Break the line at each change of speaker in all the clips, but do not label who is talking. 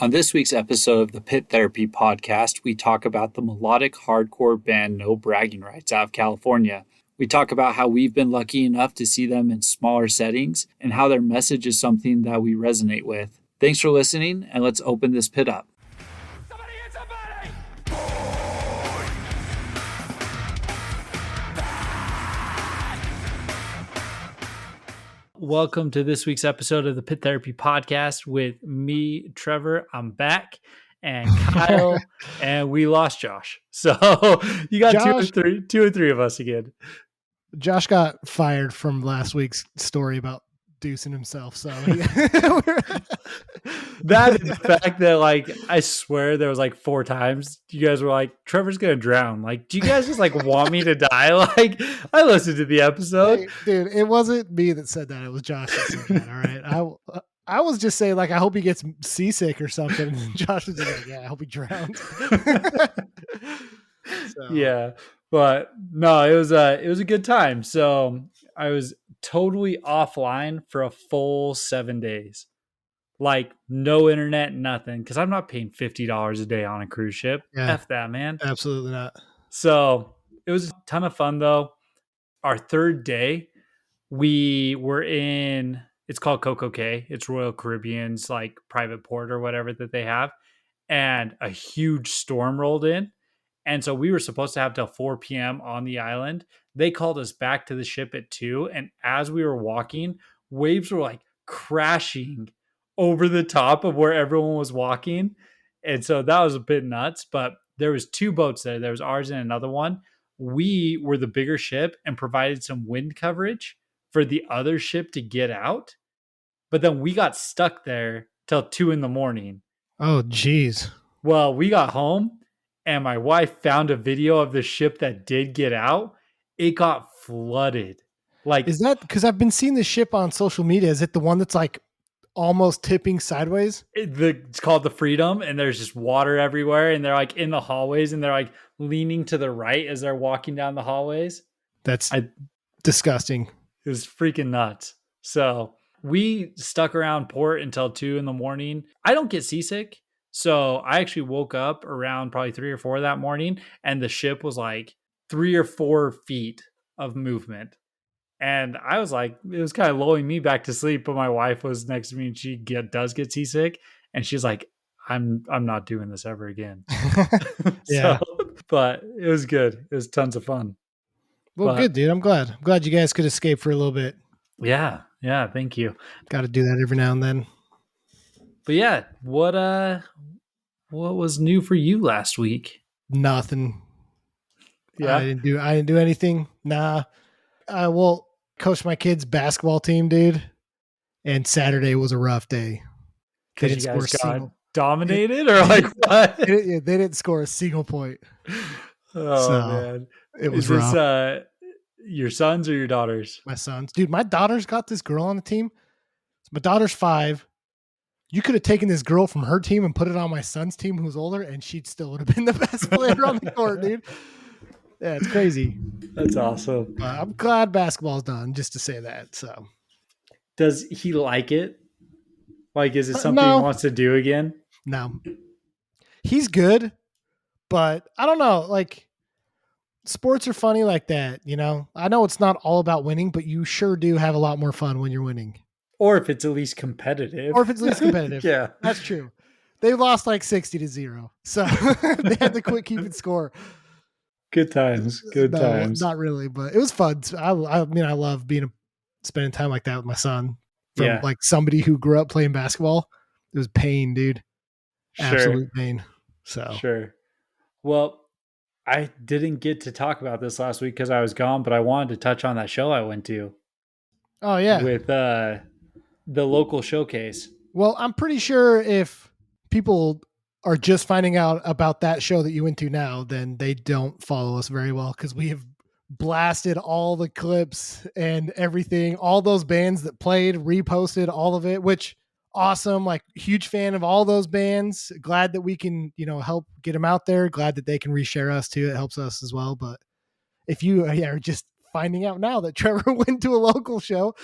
On this week's episode of the Pit Therapy podcast, we talk about the melodic hardcore band No Bragging Rights out of California. We talk about how we've been lucky enough to see them in smaller settings and how their message is something that we resonate with. Thanks for listening, and let's open this pit up.
Somebody hit somebody!
Welcome to this week's episode of the Pit Therapy podcast with me, Trevor. I'm back, and Kyle, and we lost Josh. So you got two or three of us again.
Josh got fired from last week's story about deucing himself. So
that is the fact that, like, I swear there was like 4 times you guys were like, Trevor's gonna drown. Like, do you guys just like want me to die? Like, I listened to the episode.
Hey, dude, it wasn't me that said that. It was Josh that said that. All right. I was just saying, like, I hope he gets seasick or something. And Josh was just like, yeah, I hope he drowns.
Yeah. But no, it was a good time. So I was totally offline for a full 7 days. Like, no internet, nothing. Because I'm not paying $50 a day on a cruise ship. Yeah, F that, man.
Absolutely not.
So it was a ton of fun, though. Our third day, we were in, it's called Coco Cay. It's Royal Caribbean's like private port or whatever that they have. And a huge storm rolled in. And so we were supposed to have till 4 p.m. on the island. They called us back to the ship at 2. And as we were walking, waves were like crashing over the top of where everyone was walking. And so that was a bit nuts. But there was 2 boats there. There was ours and another one. We were the bigger ship and provided some wind coverage for the other ship to get out. But then we got stuck there till 2 a.m.
Oh, geez.
Well, we got home. And my wife found a video of the ship that did get out. It got flooded. Like,
is that because I've been seeing the ship on social media? Is it the one that's like almost tipping sideways?
It's called the Freedom, and there's just water everywhere. And they're like in the hallways, and they're like leaning to the right as they're walking down the hallways.
That's disgusting.
It was freaking nuts. So we stuck around port until 2 a.m. I don't get seasick. So I actually woke up around probably 3 or 4 that morning, and the ship was like 3 or 4 feet of movement. And I was like, it was kind of lulling me back to sleep, but my wife was next to me, and she does get seasick. And she's like, I'm not doing this ever again.
Yeah.
But it was good. It was tons of fun.
Well, good, dude. I'm glad you guys could escape for a little bit.
Yeah. Yeah. Thank you.
Got to do that every now and then.
But yeah, what was new for you last week?
Nothing.
Yeah.
I didn't do anything. Nah. I will coach my kids' basketball team, dude. And Saturday was a rough day.
Because you guys got dominated, or like what?
They didn't score a single point.
Oh, so, man.
It was
rough.
This
your sons or your daughters?
My sons. Dude, my daughter's got this girl on the team. My daughter's 5. You could have taken this girl from her team and put it on my son's team who's older, and she still would have been the best player on the court, dude. Yeah, it's crazy.
That's awesome.
I'm glad basketball's done, just to say that. So,
does he like it? Like, is it something he wants to do again?
No. He's good, but I don't know. Like, sports are funny like that, you know? I know it's not all about winning, but you sure do have a lot more fun when you're winning.
Or if it's at least competitive.
Yeah, that's true. They lost like 60-0. So they had to quit keeping score.
Good times. Times.
Not really, but it was fun. I mean, I love spending time like that with my son. From like somebody who grew up playing basketball. It was pain, dude. Absolute pain. So
sure. Well, I didn't get to talk about this last week because I was gone, but I wanted to touch on that show I went to.
Oh yeah.
With the local showcase.
Well, I'm pretty sure if people are just finding out about that show that you went to now, then they don't follow us very well, because we have blasted all the clips and everything, all those bands that played, reposted all of it, which awesome. Like, huge fan of all those bands. Glad that we can, help get them out there. Glad that they can reshare us too. It helps us as well. But if you are just finding out now that Trevor went to a local show,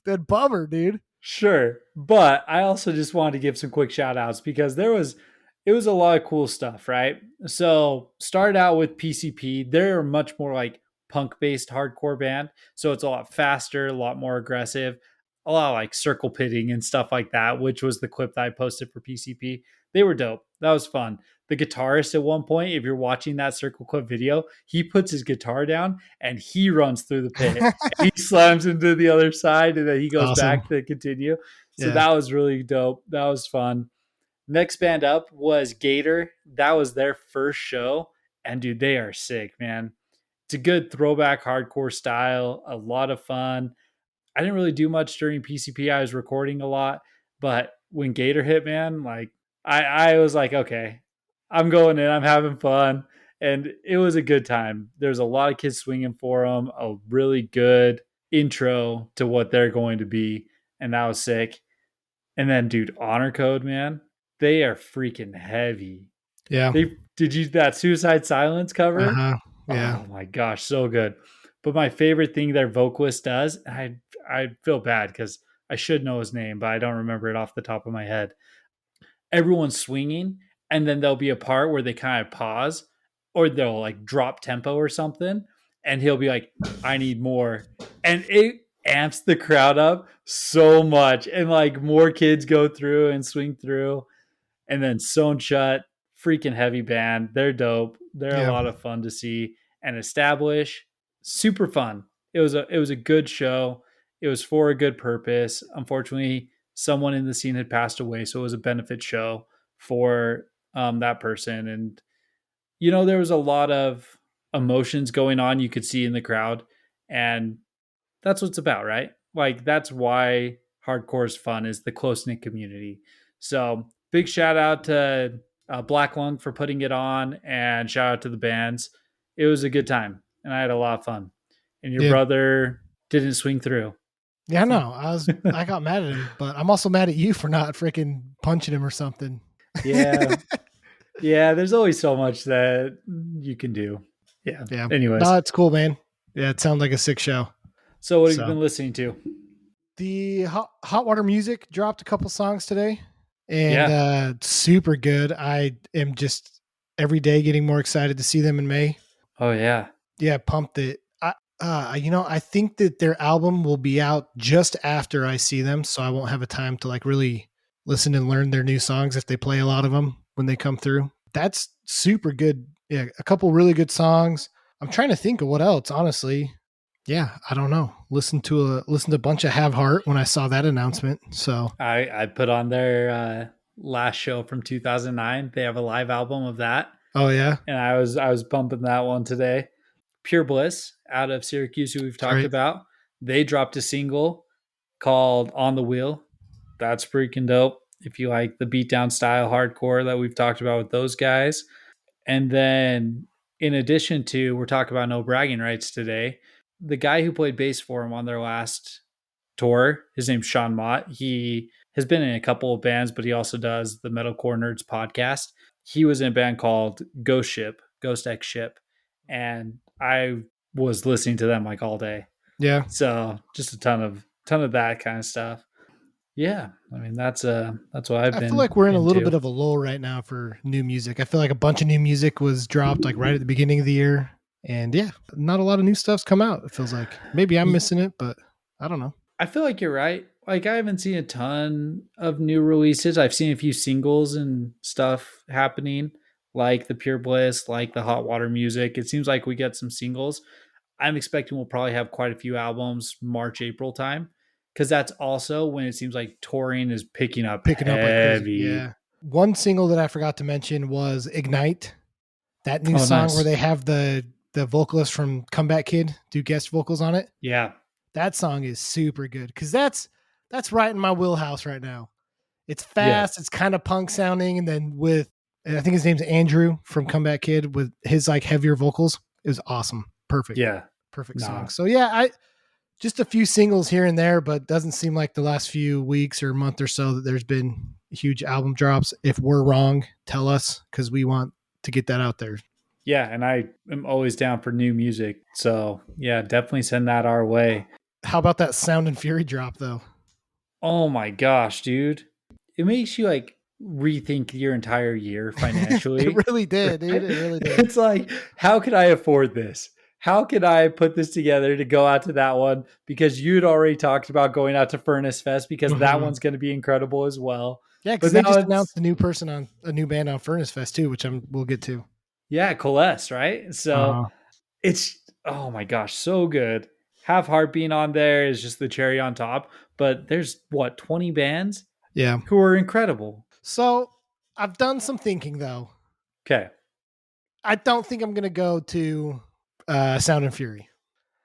then bummer, dude.
Sure. But I also just wanted to give some quick shout outs because it was a lot of cool stuff, right? So started out with PCP. They're much more like punk based hardcore band. So it's a lot faster, a lot more aggressive, a lot of like circle pitting and stuff like that, which was the clip that I posted for PCP. They were dope. That was fun. The guitarist at one point, if you're watching that circle clip video, he puts his guitar down and he runs through the pit. He slams into the other side and then he goes
Awesome.
back to continue. So
Yeah.
that was really dope. That was fun. Next band up was Gator. That was their first show. And dude, they are sick, man. It's a good throwback hardcore style, a lot of fun. I didn't really do much during PCP. I was recording a lot, but when Gator hit, man, like I was like, okay, I'm going in, I'm having fun, and it was a good time. There's a lot of kids swinging for them, a really good intro to what they're going to be, and that was sick. And then, dude, Honor Code, man, they are freaking heavy.
Yeah.
They did you that Suicide Silence cover?
Uh-huh. Yeah.
Oh my gosh, so good. But my favorite thing their vocalist does, I feel bad because I should know his name, but I don't remember it off the top of my head. Everyone's swinging, and then there'll be a part where they kind of pause, or they'll like drop tempo or something, and he'll be like, "I need more," and it amps the crowd up so much, and like more kids go through and swing through, and then Sewn Shut, freaking heavy band. They're dope. They're a
Yeah.
lot of fun to see and establish. Super fun. It was a good show. It was for a good purpose. Unfortunately, someone in the scene had passed away, so it was a benefit show for that person. And you know, there was a lot of emotions going on. You could see in the crowd, and that's what it's about, right? Like that's why hardcore is fun is the close knit community. So big shout out to Black Lung for putting it on, and shout out to the bands. It was a good time, and I had a lot of fun. And your
Yeah.
brother didn't swing through.
Yeah, no, I got mad at him, but I'm also mad at you for not freaking punching him or something.
Yeah, yeah. There's always so much that you can do. Yeah.
Yeah.
Anyways,
No, it's cool, man. Yeah, it sounds like a sick show.
so what have you
So
been listening to?
the hot water music dropped a couple songs today, and
Yeah.
super good. I am just every day getting more excited to see them in May.
Oh yeah.
Yeah, pumped it. I think that their album will be out just after I see them, so I won't have a time to like really listen and learn their new songs if they play a lot of them when they come through. That's super good. Yeah, a couple really good songs. I'm trying to think of what else, honestly. Yeah, I don't know. Listen to a bunch of Have Heart when I saw that announcement. So,
I put on their last show from 2009. They have a live album of that,
oh yeah,
and I was bumping that one today. Pure Bliss out of Syracuse, who we've talked
right.
about, they dropped a single called "On the Wheel." That's freaking dope. If you like the beatdown style hardcore that we've talked about with those guys, and then in addition to, we're talking about no bragging rights today. The guy who played bass for him on their last tour, his name's Sean Mott. He has been in a couple of bands, but he also does the Metalcore Nerds podcast. He was in a band called Ghost Ship, Ghost X Ship, and I was listening to them like all day.
Yeah.
So just a ton of that kind of stuff. Yeah, I mean that's what I've
I feel
been
like we're in a little
into.
bit of a lull right now for new music. I feel like a bunch of new music was dropped like right at the beginning of the year. And yeah, not a lot of new stuff's come out. It feels like maybe I'm missing it, but I don't know.
I feel like you're right. Like I haven't seen a ton of new releases. I've seen a few singles and stuff happening, like the Pure Bliss, like the Hot Water Music. It seems like we get some singles. I'm expecting we'll probably have quite a few albums March, April time, because that's also when it seems like touring is picking up
Picking up like crazy.
heavy.
Yeah. One single that I forgot to mention was Ignite, that new
Oh,
song where
nice.
they have the vocalist from Comeback Kid do guest vocals on it.
Yeah.
That song is super good because that's right in my wheelhouse right now. It's
Yeah.
fast, it's kind of punk sounding, and then with I think his name's Andrew from Comeback Kid with his like heavier vocals. It was awesome. Perfect.
Yeah.
Perfect
Nah.
song. So yeah, I just a few singles here and there, but doesn't seem like the last few weeks or month or so that there's been huge album drops. If we're wrong, tell us because we want to get that out there.
Yeah. And I am always down for new music. So yeah, definitely send that our way.
How about that Sound and Fury drop though?
Oh my gosh, dude. It makes you like rethink your entire year
It
financially.
really did, dude.
Right?
It really did.
It's like, how can I afford this? How can I put this together to go out to that one? Because you'd already talked about going out to Furnace Fest because that
Mhm.
one's going to be incredible as well.
Yeah, because
But
they
now
just announced
it's,
a new band on Furnace Fest too, which we'll get to.
yeah, Coalesce, right? So
Uh-huh.
it's, oh my gosh, so good. Have Heart being on there is just the cherry on top. But there's what, 20 bands
Yeah.
who are incredible.
So I've done some thinking though.
Okay.
I don't think I'm gonna go to Sound and Fury.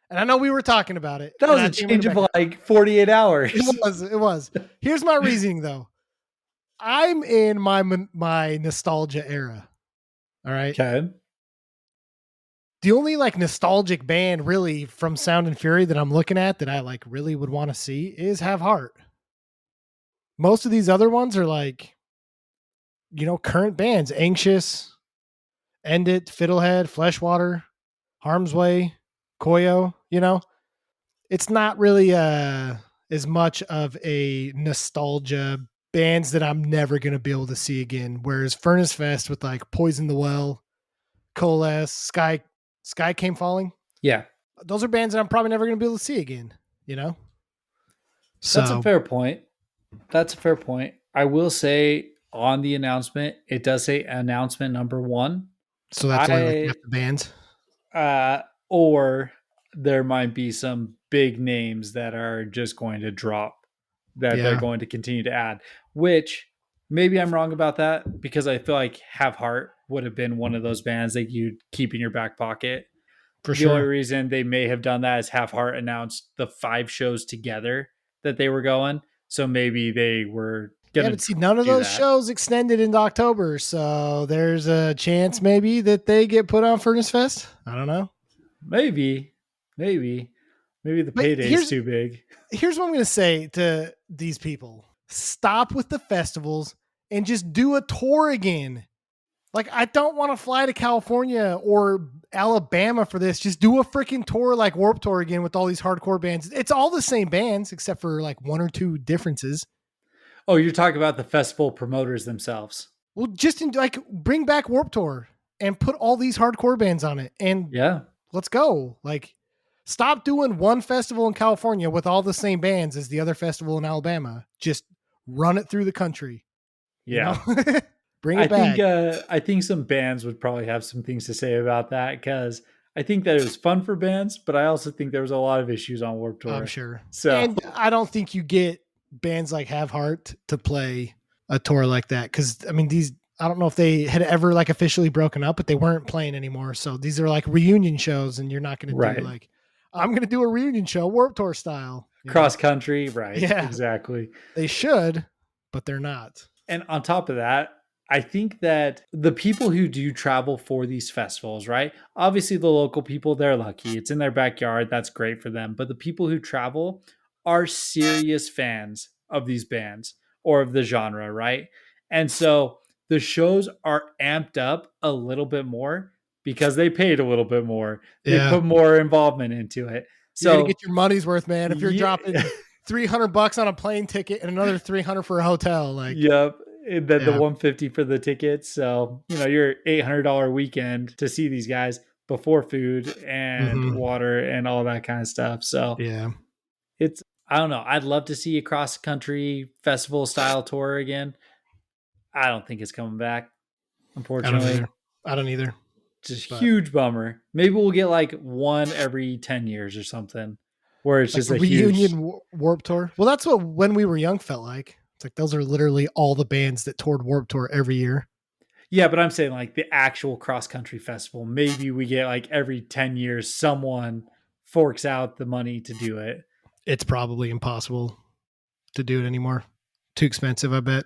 And I know we were talking about it,
That
and
was
I
a
think I'm gonna
change of
back out.
like 48
It
hours.
was, it was. Here's my reasoning though. I'm in my nostalgia era. All right.
Okay.
The only like nostalgic band really from Sound and Fury that I'm looking at that I like really would want to see is Have Heart. Most of these other ones are like, current bands, Anxious, End It, Fiddlehead, Fleshwater, Harm's Way, Koyo, it's not really as much of a nostalgia bands that I'm never going to be able to see again. Whereas Furnace Fest with like Poison the Well, Coalesce, Sky Came Falling,
Yeah.
those are bands that I'm probably never going to be able to see again, you know?
That's a
So,
fair point. That's a fair point. I will say on the announcement, it does say announcement number one.
so that's only like half
I
the bands.
uh or there might be some big names that are just going to drop that they're
Yeah,
going to continue to add, which maybe I'm wrong about that because I feel like Have Heart would have been one of those bands that you'd keep in your back pocket.
for
The only
sure.
reason they may have done that is Half Heart announced the 5 shows together that they were going. So maybe they were
Yeah,
gonna
but see, none of
do
those
that.
shows extended into October. So there's a chance maybe that they get put on Furnace Fest. I don't know.
Maybe, maybe, maybe the
But
payday's too big.
here's what I'm going to say to these people. Stop with the festivals and just do a tour again. Like, I don't want to fly to California or Alabama for this. Just do a freaking tour like Warp Tour again with all these hardcore bands. It's all the same bands except for like one or two differences.
Oh, you're talking about the festival promoters themselves.
Well, like bring back Warp Tour and put all these hardcore bands on it and
Yeah,
let's go. Like, stop doing one festival in California with all the same bands as the other festival in Alabama. Just run it through the country, you know?
yeah.
Bring it back.
I think some bands would probably have some things to say about that because I think that it was fun for bands, but I also think there was a lot of issues on Warped
I'm
Tour.
sure.
So
And I don't think you get bands like Have Heart to play a tour like that. Cause I mean, I don't know if they had ever like officially broken up, but they weren't playing anymore. So these are like reunion shows, and you're not going to do
right,
like, I'm going to do a reunion show, Warp Tour style,
cross country, right,
Yeah,
exactly.
they should, but they're not.
And on top of that, I think that the people who do travel for these festivals, right? Obviously, the local people, they're lucky. It's in their backyard. That's great for them. But the people who travel are serious fans of these bands or of the genre, right? And so the shows are amped up a little bit more because they paid a little bit more. They
Yeah.
put more involvement into it.
You're going to
So,
get your money's worth, man. If you're
yeah,
dropping $300 on a plane ticket and another 300 for a hotel, like,
yep. And then the
yeah.
150 for the tickets. So, your $800 weekend to see these guys before food and
Hmm.
water and all that kind of stuff. So,
Yeah.
it's, I don't know. I'd love to see a cross country festival style tour again. I don't think it's coming back,
I don't either.
unfortunately.
I don't either.
Just
But
huge bummer. Maybe we'll get like one every 10 years or something where it's
like
just
a
a huge.
reunion Warp Tour. Well, that's what When We Were Young felt like. It's like those are literally all the bands that toured Warp Tour every year.
Yeah, but I'm saying like the actual cross country festival. Maybe we get like every 10 years, someone forks out the money to do it.
It's probably impossible to do it anymore. Too expensive, I bet.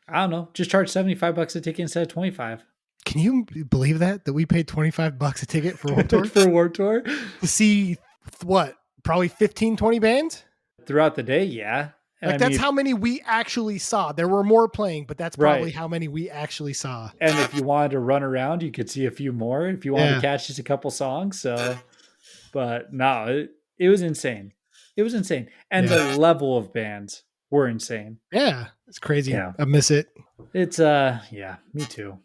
I don't know. Just charge $75 a ticket instead of 25
Can you believe that we paid $25 a ticket for Warp Tour
for Warped Tour
to see what? Probably 15, 20 bands?
throughout the day. Yeah. And
Like
I
that's
mean,
how many we actually saw. There were more playing, but that's probably
right.
how many we actually saw.
And if you wanted to run around, you could see a few more if you wanted
Yeah.
to catch just a couple songs. So, but no, it was insane. It was insane. And
Yeah.
the level of bands were insane.
Yeah, it's crazy.
Yeah.
I miss it.
It's yeah, me too.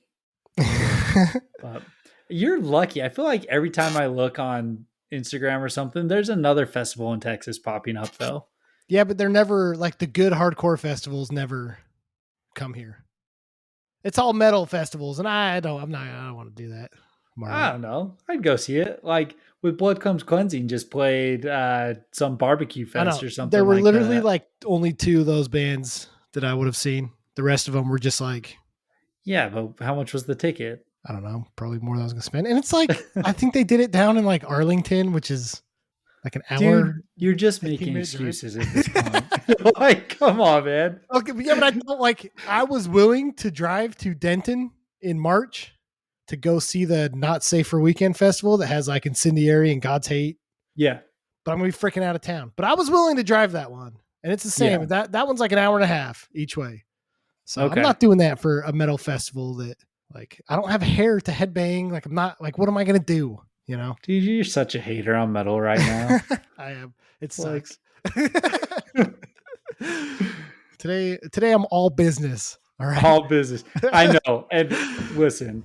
Me too. But you're lucky. I feel like every time I look on Instagram or something, there's another festival in Texas popping up though.
Yeah, but they're never like the good hardcore festivals never come here. It's all metal festivals, and I don't want to do that. I'm all
I
right.
don't know. I'd go see it. Like with Blood Comes Cleansing just played some barbecue
I
fest
know
or
there
something
were
like
literally
that.
like only two of those bands that I would have seen. The rest of them were just like
Yeah, but how much was the ticket?
I don't know, probably more than I was gonna spend. And it's like I think they did it down in like Arlington, which is like an hour,
Dude, you're just
15-minute
making
drive.
excuses at this point. Like, come on, man.
Okay, but yeah, but I don't like. I was willing to drive to Denton in March to go see the Not Safe for Weekend festival that has like Incendiary and God's Hate,
Yeah.
but I'm gonna be freaking out of town. But I was willing to drive that one, and it's the
Yeah.
same. That one's like an hour and a half each way. So I'm
Okay.
not doing that for a metal festival that like I don't have hair to headbang. Like I'm not like what am I gonna do? You know?
Dude, you're such a hater on metal right now.
I am. It
Like
sucks. Today I'm all business. All right.
all business. I know. And listen,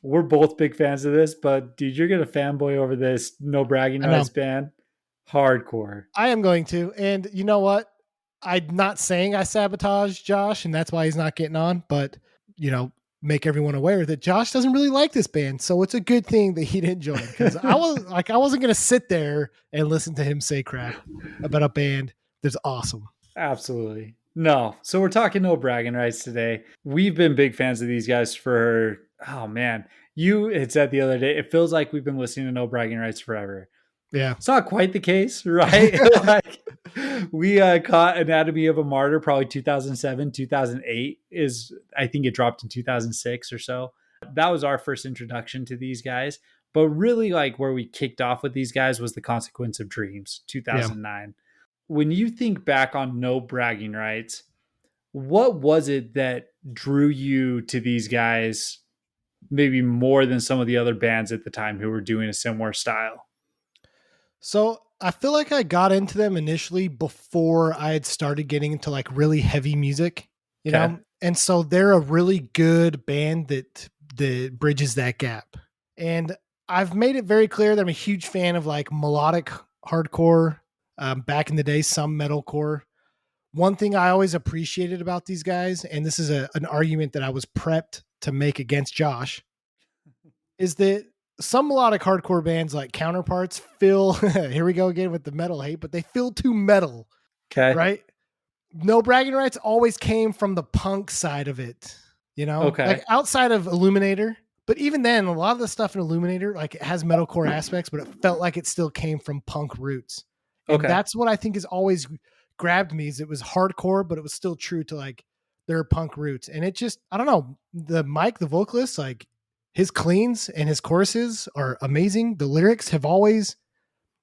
we're both big fans of this, but dude, you're gonna fanboy over this no bragging
I know.
rights band. Hardcore.
I am going to. And you know what? I'm not saying I sabotage Josh, and that's why he's not getting on, but you know, make everyone aware that Josh doesn't really like this band. So it's a good thing that he didn't join because I wasn't gonna sit there and listen to him say crap about a band that's awesome.
Absolutely. No. So we're talking no bragging rights today. We've been big fans of these guys for oh man. You had said the other day, it feels like we've been listening to no bragging rights forever.
Yeah.
It's not quite the case, right? Like we caught Anatomy of a Martyr probably 2007, 2008 is I think it dropped in 2006 or so. That was our first introduction to these guys. But really like where we kicked off with these guys was the Consequence of Dreams,
Yeah.
2009. When you think back on no bragging rights, what was it that drew you to these guys maybe more than some of the other bands at the time who were doing a similar style?
So I feel like I got into them initially before I had started getting into like really heavy music, you
Okay.
know? And so they're a really good band that bridges that gap. And I've made it very clear that I'm a huge fan of like melodic hardcore, back in the day, some metalcore. One thing I always appreciated about these guys, and this is an argument that I was prepped to make against Josh, is that some melodic hardcore bands like Counterparts feel here we go again with the metal hate, but they feel too metal,
Okay.
right? No bragging rights always came from the punk side of it, you know, like
Okay.
outside of Illuminator. But even then, a lot of the stuff in Illuminator, like it has metalcore aspects, but it felt like it still came from punk roots. And
Okay.
that's what I think has always grabbed me is it was hardcore, but it was still true to like their punk roots. And it just, I don't know, the Mike, the vocalist, like his cleans and his choruses are amazing. The lyrics have always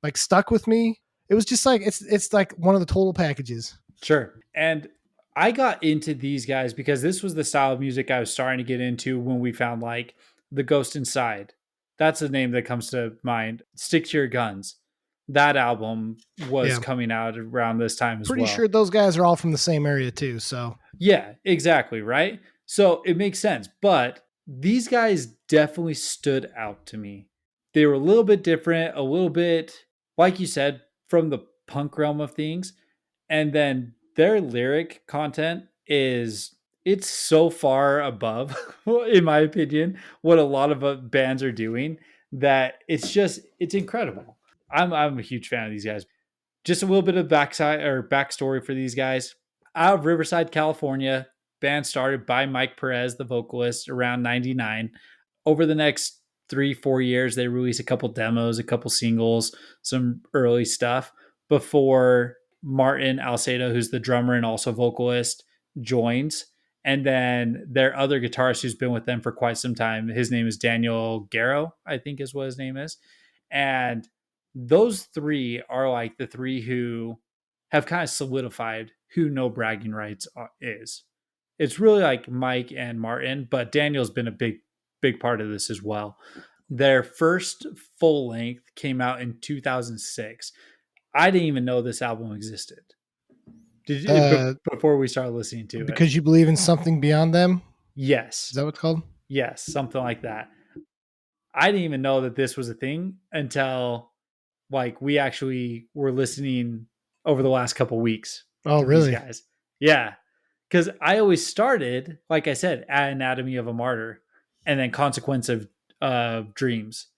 like stuck with me. It was just like it's like one of the total packages.
Sure. And I got into these guys because this was the style of music I was starting to get into when we found like The Ghost Inside. That's the name that comes to mind. Stick to Your Guns. That album was
Yeah.
coming out around this time as
Pretty
well.
sure those guys are all from the same area too. So
Yeah, exactly. Right. So it makes sense. But these guys definitely stood out to me. They were a little bit different, a little bit, like you said, from the punk realm of things. And then their lyric content is it's so far above, in my opinion, what a lot of bands are doing that it's incredible. I'm a huge fan of these guys. Just a little bit of backside or backstory for these guys. Out of Riverside, California, band started by Mike Perez, the vocalist, around 99. Over the next 3-4 years, they released a couple demos, a couple singles, some early stuff before Martin Alcedo, who's the drummer and also vocalist, joins. And then their other guitarist who's been with them for quite some time, his name is Daniel Garrow, I think is what his name is. And those three are like the three who have kind of solidified who No Bragging Rights is. It's really like Mike and Martin, but Daniel's been a big part of this as well. Their first full length came out in 2006. I didn't even know this album existed. Did you,
Uh,
before we start listening to it?
because you believe in something beyond them. Is
Yes,
that what it's called?
yes, something like that. I didn't even know that this was a thing until like we actually were listening over the last couple weeks
Oh,
to these
really?
guys. Yeah, because I always started, like I said, at Anatomy of a Martyr, and then Consequence of Dreams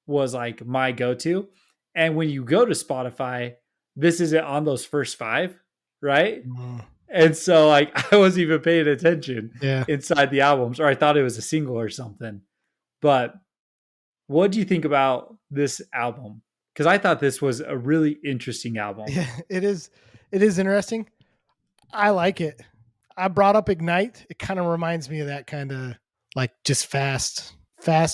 was like my go-to. And when you go to Spotify, this isn't on those first five, right?
Mm,
And so like I wasn't even paying attention
yeah.
inside the albums, or I thought it was a single or something. But what do you think about this album? Because I thought this was a really interesting album.
Yeah, it is. It is interesting. I like it. I brought up Ignite. It kind of reminds me of that kind of like just fast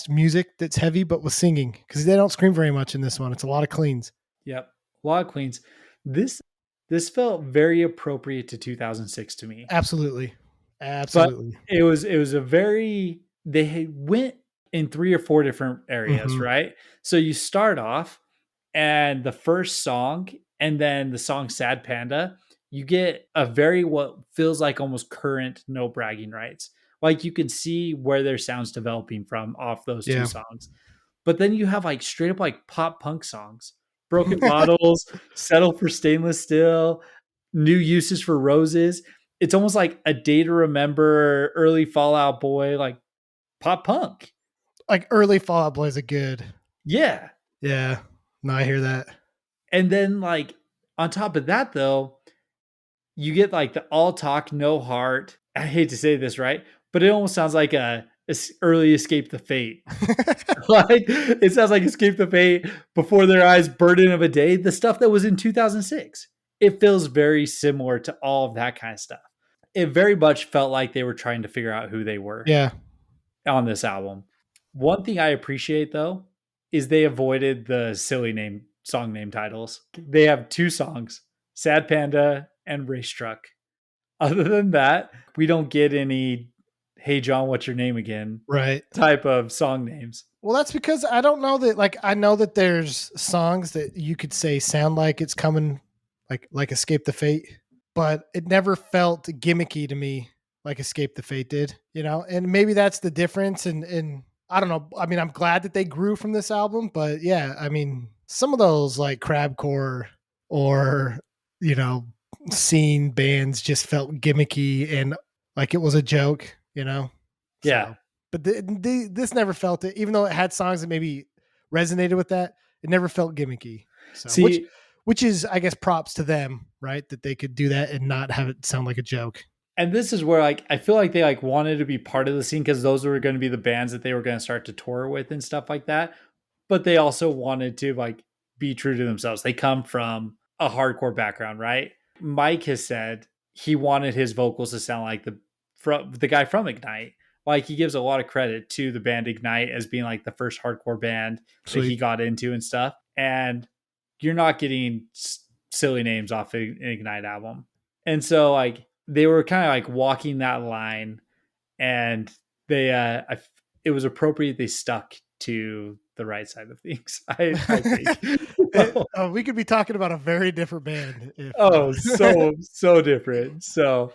music that's heavy, but with singing because they don't scream very much in this one. It's a lot of cleans.
Yep, a lot of Queens. This this felt very appropriate to 2006 to me,
Absolutely.
but
Absolutely.
it was a very they went in three or four different areas,
Hmm.
right? So you start off and the first song and then the song Sad Panda, you get a very what feels like almost current no bragging rights. Like you can see where their sounds developing from off those two
Yeah.
songs. But then you have like straight up like pop punk songs. Broken Bottles, Settle for Stainless Steel, New Uses for Roses. It's almost like a day to remember, early Fallout Boy, like pop punk.
Like early Fall Out Boys are good.
Yeah.
Yeah. No, I hear that.
And then like on top of that though, you get like the all talk, no heart. I hate to say this, right? But it almost sounds like a early Escape the Fate. Like it sounds like Escape the Fate, Before Their Eyes, Burden of a Day, the stuff that was in 2006. It feels very similar to all of that kind of stuff. It very much felt like they were trying to figure out who they were
Yeah.
on this album. One thing I appreciate though is they avoided the silly song name titles. They have two songs, Sad Panda and Race Truck. Other than that, we don't get any Hey John, what's your name again
Right.
type of song names.
Well, that's because I don't know that like I know that there's songs that you could say sound like it's coming like Escape the Fate, but it never felt gimmicky to me like Escape the Fate did, you know? And maybe that's the difference and I don't know. I mean, I'm glad that they grew from this album, but yeah, I mean, some of those like crabcore or, you know, scene bands just felt gimmicky and like it was a joke, you know?
Yeah.
So but this never felt it, even though it had songs that maybe resonated with that. It never felt gimmicky. So
See,
which is, I guess, props to them, right? That they could do that and not have it sound like a joke.
and this is where like I feel like they like wanted to be part of the scene because those were going to be the bands that they were going to start to tour with and stuff like that. But they also wanted to like be true to themselves. They come from a hardcore background, right? Mike has said he wanted his vocals to sound like the guy from Ignite. Like he gives a lot of credit to the band Ignite as being like the first hardcore band that he
Sweet.
got into and stuff. And you're not getting silly names off an Ignite album. And so like they were kind of like walking that line and they it was appropriate they stuck to the right side of things. I think.
We could be talking about a very different band. If,
Oh, so different. So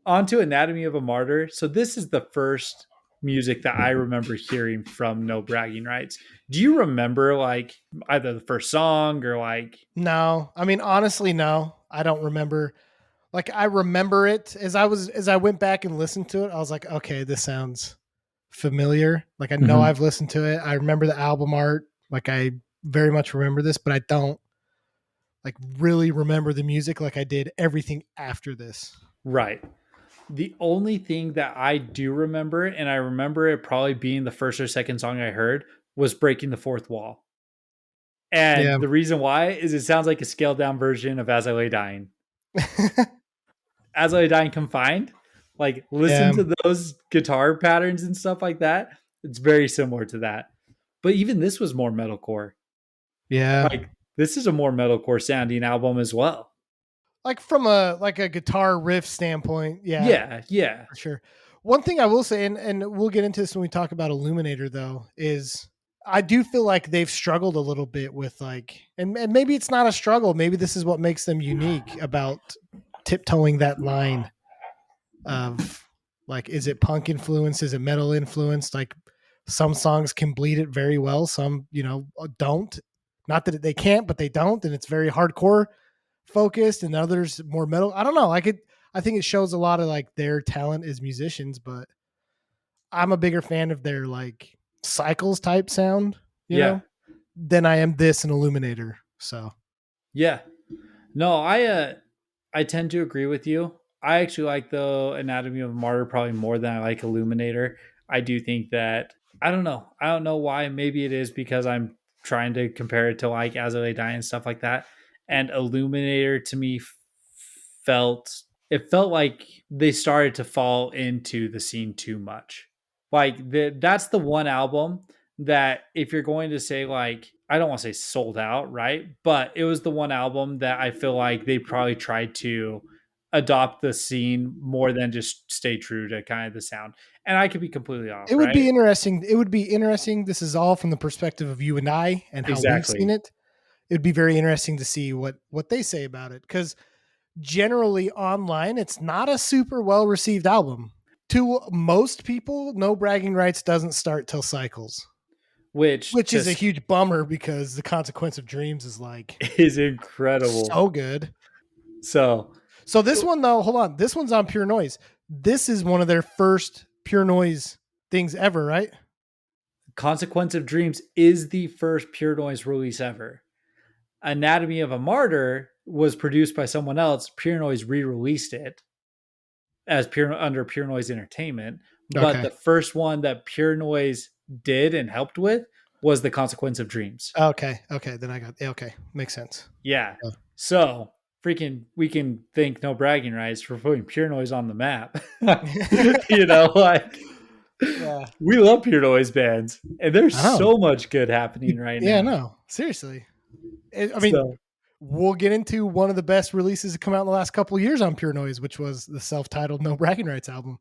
on to Anatomy of a Martyr. So this is the first music that I remember hearing from No Bragging Rights. Do you remember like either the first song or like
no, I mean, honestly, no, I don't remember. Like I remember it as I went back and listened to it. I was like, okay, this sounds familiar. Like I know
Mhm.
I've listened to it. I remember the album art. Like I very much remember this, but I don't like really remember the music like I did everything after this.
Right. The only thing that I do remember, and I remember it probably being the first or second song I heard, was Breaking the Fourth Wall. And
Yeah.
the reason why is it sounds like a scaled down version of As I Lay Dying. As I Lay Dying Confined, like listen
Yeah.
to those guitar patterns and stuff like that. It's very similar to that. But even this was more metalcore.
Yeah.
Like this is a more metalcore sounding album as well.
Like from a guitar riff standpoint, yeah,
Yeah, yeah.
for sure. One thing I will say, and we'll get into this when we talk about Illuminator, though, is I do feel like they've struggled a little bit with like, and maybe it's not a struggle. Maybe this is what makes them unique about tiptoeing that line of like, is it punk influence? Is it metal influence? Like some songs can bleed it very well. Some, don't. Not that they can't, but they don't. And it's very hardcore focused and others more metal. I don't know. I think it shows a lot of like their talent as musicians, but I'm a bigger fan of their like cycles type sound,
Yeah.
than I am this and Illuminator. So
Yeah. No, I tend to agree with you. I actually like the Anatomy of a Martyr probably more than I like Illuminator. I do think that I don't know. I don't know why. Maybe it is because I'm trying to compare it to like As I Lay Dying and stuff like that. And Illuminator to me felt it felt like they started to fall into the scene too much. Like that's the one album that if you're going to say like I don't want to say sold out, right? But it was the one album that I feel like they probably tried to adopt the scene more than just stay true to kind of the sound. And I could be completely off,
it would
right?
be interesting. It would be interesting. This is all from the perspective of you and I and how we've seen
Exactly.
it. It'd be very interesting to see what they say about it because generally online, it's not a super well received album. To most people, No Bragging Rights doesn't start till Cycles,
Which
which is a
just
huge bummer because The Consequence of Dreams is like
is incredible.
so good.
So
So this one though, hold on, this one's on Pure Noise. This is one of their first Pure Noise things ever, right?
Consequence of Dreams is the first Pure Noise release ever. Anatomy of a Martyr was produced by someone else. Pure Noise re-released it as pure under Pure Noise Entertainment. But
Okay.
the first one that Pure Noise did and helped with was the Consequence of Dreams.
Okay. Okay. Then I got, okay. Makes sense.
Yeah.
Yeah.
So freaking we can thank No Bragging Rights for putting Pure Noise on the map. Like
Yeah.
we love Pure Noise bands, and there's
I know.
so much good happening right
Yeah,
now.
no, seriously. I mean,
So
we'll get into one of the best releases to come out in the last couple of years on Pure Noise, which was the self-titled No Bragging Rights album.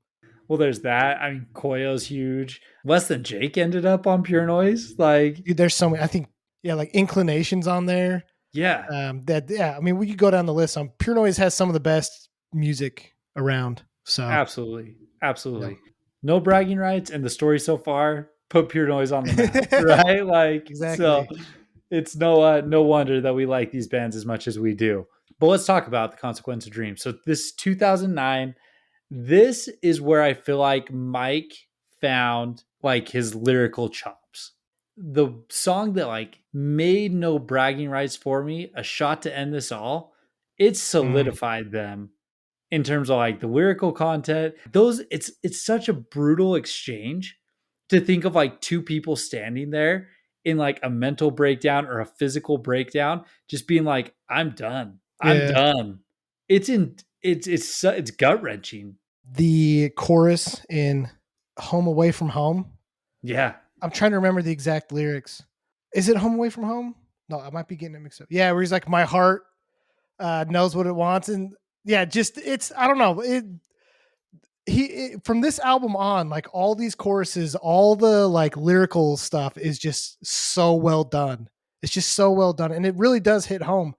well, there's that. I mean, Koyo's huge. Less Than Jake ended up on Pure Noise. Like,
Dude, there's so many. I think, yeah, like Inclinations on there.
yeah,
I mean, we could go down the list. On Pure Noise has some of the best music around. So,
absolutely,
yeah.
absolutely. No Bragging Rights, and the story so far put Pure Noise on the map, right? Like, so
Exactly.
it's no wonder that we like these bands as much as we do. But let's talk about the Consequence of Dreams. So this 2009, this is where I feel like Mike found like his lyrical chops. The song that like made No Bragging Rights for me, A Shot to End This All, it
Mm,
solidified them in terms of like the lyrical content. Those it's such a brutal exchange to think of like two people standing there in like a mental breakdown or a physical breakdown, just being like, I'm done. I'm
yeah.
done. It's gut wrenching.
The chorus in Home Away from Home.
Yeah.
I'm trying to remember the exact lyrics. Is it Home Away from Home? No, I might be getting it mixed up. Yeah, where he's like, my heart knows what it wants, and yeah, just it's I don't know from this album on, like all these choruses, all the like lyrical stuff is just so well done. It's just so well done, and it really does hit home.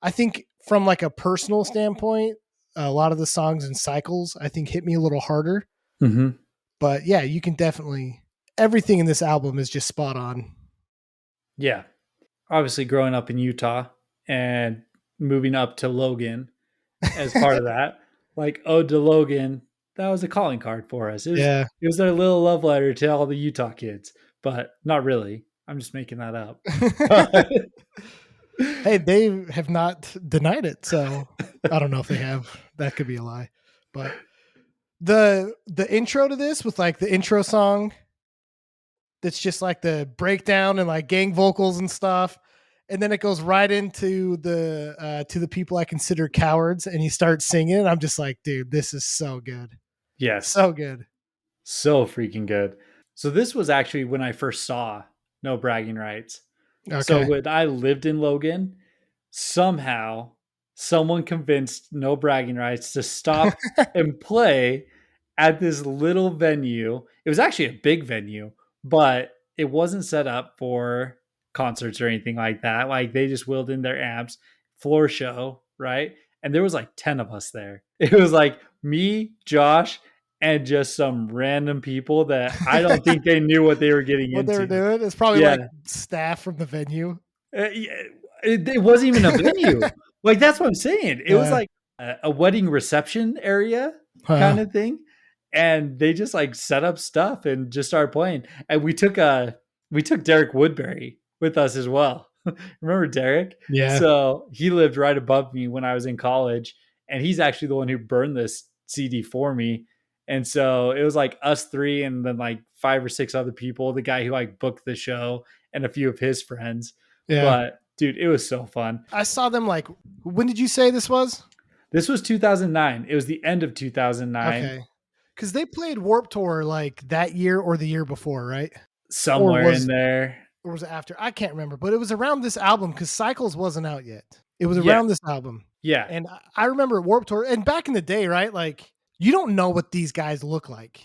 I think from like a personal standpoint, a lot of the songs and cycles I think hit me a little harder.
Mm-hmm.
But yeah, you can definitely everything in this album is just spot on.
Yeah. Obviously, growing up in Utah and moving up to Logan as part of that, like Ode to Logan, that was a calling card for us.
Yeah.
It was their little love letter to all the Utah kids, but not really. I'm just making that up.
Hey, they have not denied it, so I don't know if they have. That could be a lie. But the intro to this with like the intro song that's just like the breakdown and like gang vocals and stuff. And then it goes right into the to the people I consider cowards, and he starts singing. And I'm just like, dude, this is so good,
Yes,
so good.
so freaking good. So this was actually when I first saw No Bragging Rights. So
Okay,
when I lived in Logan, somehow someone convinced No Bragging Rights to stop and play at this little venue. It was actually a big venue, but it wasn't set up for concerts or anything like that. Like they just wheeled in their amps, floor show, right? and there was like 10 of us there. It was like me, Josh, and just some random people that I don't think they knew what they were getting
What they were
into.
doing? It's probably
Yeah.
like staff from the venue.
Yeah, it wasn't even a venue. Like, that's what I'm saying. It was
Yeah.
like a wedding reception area kind
Huh.
of thing, and they just, like, set up stuff and just started playing, and we took Derek Woodbury with us as well. Remember Derek?
Yeah.
So, he lived right above me when I was in college, and he's actually the one who burned this CD for me, and so it was, like, us 3 and then, like, 5 or 6 other people, the guy who, like, booked the show and a few of his friends.
Yeah.
But dude, it was so fun.
I saw them like, when did you say this was?
This was 2009. It was the end of 2009,
Okay. Because they played Warp Tour like that year or the year before, right? Or
somewhere in
was
there.
or was it after? I can't remember, but it was around this album because Cycles wasn't out yet. It was
Yeah,
around this album.
yeah,
And I remember Warp Tour, and back in the day, right? Like, you don't know what these guys look like.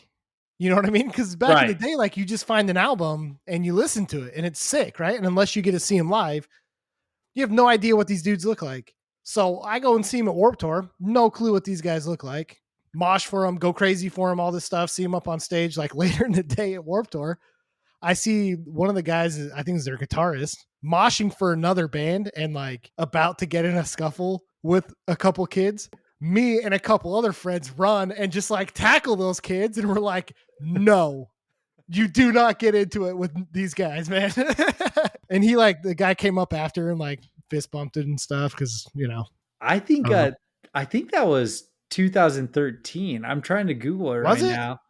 You know what I mean? Because back in the
right.
day, like, you just find an album and you listen to it, and it's sick, right? And unless you get to see them live, you have no idea what these dudes look like. So I go and see them at Warp Tour, no clue what these guys look like. Mosh for them, go crazy for them, all this stuff. See them up on stage like later in the day at Warp Tour. I see one of the guys, I think is their guitarist, moshing for another band and like about to get in a scuffle with a couple kids. Me and a couple other friends run and just like tackle those kids. And we're like, no, you do not get into it with these guys, man. And he like, the guy came up after and like fist bumped it and stuff. Cause you know,
I think
I don't know.
I think that was 2013. I'm trying to Google it
Was
right
it?
now.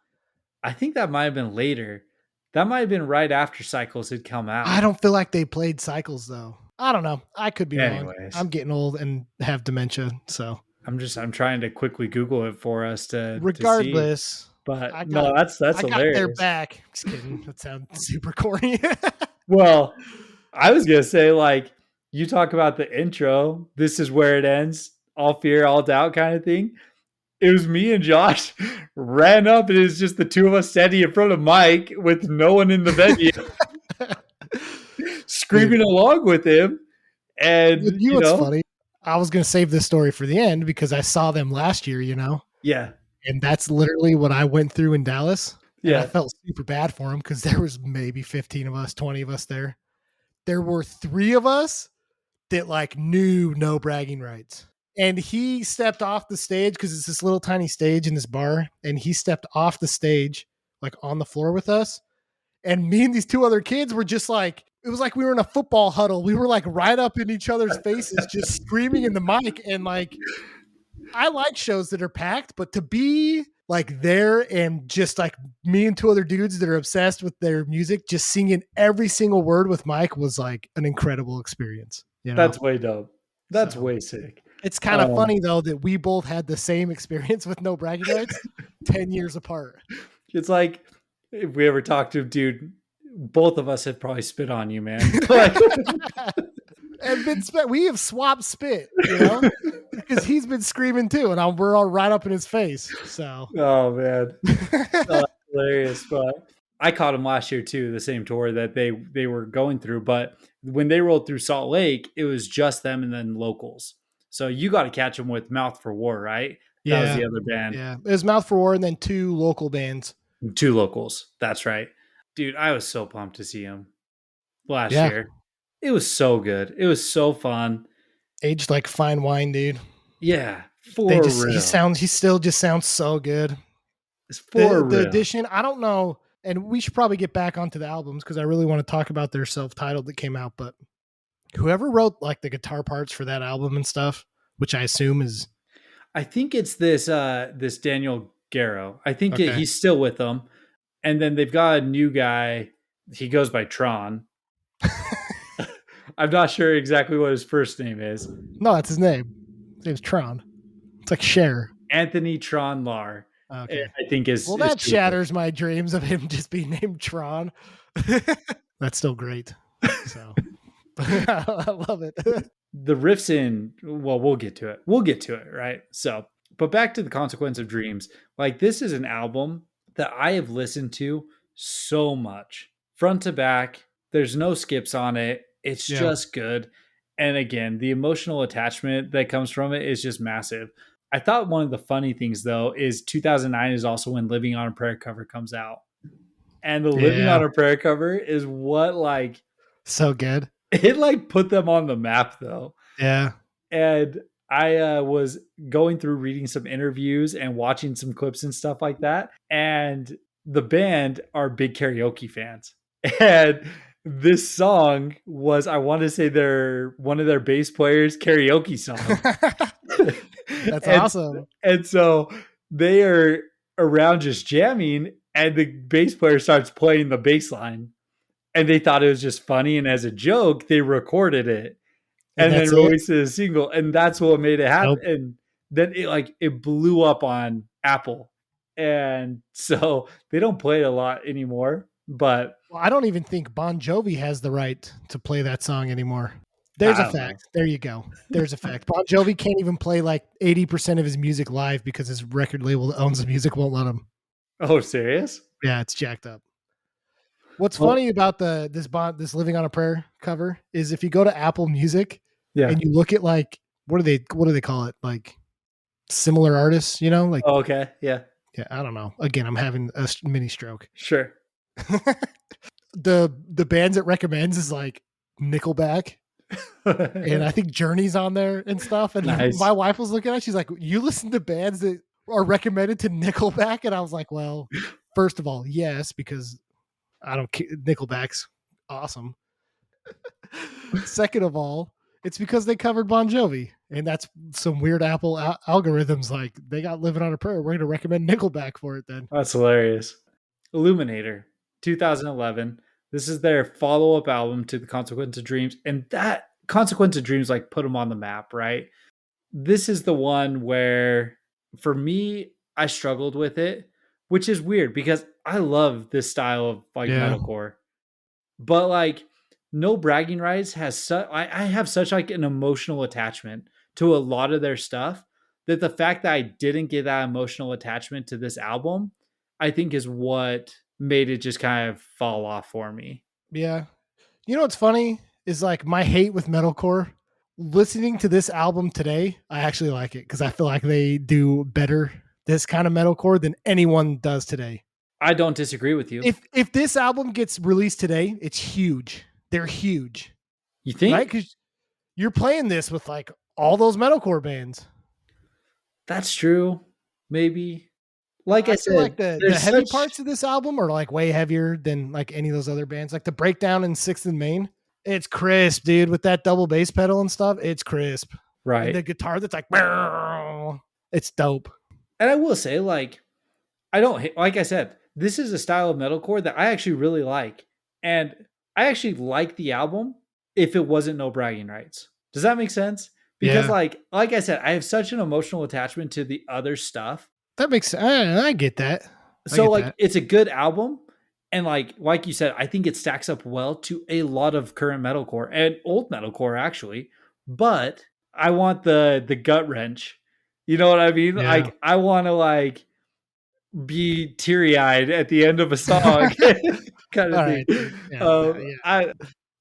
I think that might have been later. That might have been right after Cycles had come
I
out.
don't feel like they played Cycles though. I don't know. I could be wrong.
Anyways,
I'm getting old and have dementia. So
I'm trying to quickly Google it for us to see.
regardless,
But
I
no,
got
that's
I got their
hilarious.
back. Just kidding. That sounds super corny.
Well, I was gonna say, like, you talk about the intro, this is where it ends, all fear, all doubt kind of thing. It was me and Josh ran up, and it's just the two of us standing in front of Mike with no one in the venue,
Dude,
screaming along with him. And
you know what's funny? I was gonna save this story for the end because I saw them last year, you know,
yeah,
and that's literally what I went through in Dallas. And I
yeah,
felt super bad for him because there was maybe 15 of us, 20 of us there. There were 3 of us that like knew no bragging rights. And he stepped off the stage because it's this little tiny stage in this bar. And he stepped off the stage, like on the floor with us. And me and these 2 other kids were just like, it was like we were in a football huddle. We were like right up in each other's faces, just screaming in the mic. And like, I like shows that are packed, but to be like there and just like me and 2 other dudes that are obsessed with their music, just singing every single word with Mike was like an incredible experience, you know?
that's way dope. That's
So
way sick.
it's kind of funny though that we both had the same experience with no bragging rights 10 years apart.
It's like if we ever talked to him, dude, both of us had probably spit on you, man. Like,
And been spit. We have swapped spit, you know, because he's been screaming too, and we're all right up in his face. So,
oh man, that's hilarious. But I caught them last year too, the same tour that they were going through. But when they rolled through Salt Lake, it was just them and then locals. So you got to catch them with Mouth for War, right? That was
yeah,
the other band.
yeah, it was Mouth for War, and then 2 local bands.
2 locals. That's right, dude. I was so pumped to see him last
Yeah,
year. It was so good. It was so fun.
aged like fine wine, dude.
Yeah,
They
for
just
real.
he still just sounds so good.
It's for
The
real.
edition, I don't know, and we should probably get back onto the albums because I really want to talk about their self-titled that came out. But whoever wrote like the guitar parts for that album and stuff, which I assume is
I think it's this Daniel Garrow. I think
okay.
he's still with them, and then they've got a new guy. He goes by Tron. I'm not sure exactly what his first name is.
No, that's his name. His name's Tron. It's like Cher.
Anthony Tron Lar,
Okay.
I think is.
Well,
is
that shatters my dreams of him just being named Tron. That's still great. So I love it.
the riffs in. Well, we'll get to it. We'll get to it, right? So, but back to the Consequence of Dreams. Like, this is an album that I have listened to so much, front to back. There's no skips on it. It's
Yeah.
just good. And again, the emotional attachment that comes from it is just massive. I thought one of the funny things though is 2009 is also when Living on a Prayer cover comes out. And the Living
Yeah,
on a Prayer cover is what like
so good.
it like put them on the map though.
Yeah.
And I was going through reading some interviews and watching some clips and stuff like that. And the band are big karaoke fans. And this song was, I want to say, their one of their bass players' karaoke song.
That's
and
awesome.
and so they are around just jamming, and the bass player starts playing the bass line. And they thought it was just funny, and as a joke, they recorded it
And
and then
that's it.
released it as a single, and that's what made it happen.
Nope.
And then it blew up on Apple, and so they don't play it a lot anymore. But
Well, I don't even think Bon Jovi has the right to play that song anymore. There's
I
a
don't know.
fact. There you go. There's a fact. Bon Jovi can't even play like 80% of his music live because his record label that owns the music won't let him.
Oh, serious?
Yeah, it's jacked up. What's
Well,
funny about this Living on a Prayer cover is if you go to Apple Music
yeah.
and you look at like what do they call it? Like similar artists, you know? Like
Oh, okay. Yeah.
yeah, I don't know. Again, I'm having a mini stroke.
Sure.
The bands it recommends is like Nickelback, and I think Journey's on there and stuff. And
Nice.
my wife was looking at it, she's like, "You listen to bands that are recommended to Nickelback?" And I was like, "Well, first of all, yes, because I don't care. Nickelback's awesome. Second of all, it's because they covered Bon Jovi, and that's some weird Apple algorithms. Like they got Living on a Prayer. We're going to recommend Nickelback for it then."
That's hilarious. Illuminator, 2011. This is their follow-up album to the Consequence of Dreams, and that Consequence of Dreams like put them on the map, right? This is the one where for me I struggled with it, which is weird because I love this style of like
Yeah,
metalcore. But like No Bragging Rights has I have such like an emotional attachment to a lot of their stuff that the fact that I didn't get that emotional attachment to this album, I think is what made it just kind of fall off for me.
yeah. You know what's funny is like my hate with metalcore. Listening to this album today, I actually like it because I feel like they do better this kind of metalcore than anyone does today.
I don't disagree with you.
If this album gets released today, it's huge. They're huge,
You
right?
think?
Because you're playing this with like all those metalcore bands.
That's true. Maybe. Like I
I feel like
said,
the
there's
heavy
such
parts of this album are like way heavier than like any of those other bands. Like the breakdown in Sixth and Main, it's crisp, dude. With that double bass pedal and stuff, it's crisp. And
right.
the guitar that's like, it's dope.
And I will say, like, I don't like I said, this is a style of metalcore that I actually really like. And I actually like the album if it wasn't No Bragging Rights. Does that make sense? Because
Yeah,
like I said, I have such an emotional attachment to the other stuff.
that makes. I get that. I
So
get
like
that.
it's a good album. And like you said, I think it stacks up well to a lot of current metalcore and old metalcore actually. But I want the gut wrench. You know what I mean?
Yeah.
Like I want to like be teary-eyed at the end of a song kind of
All
thing.
right, dude. Yeah, no, yeah,
I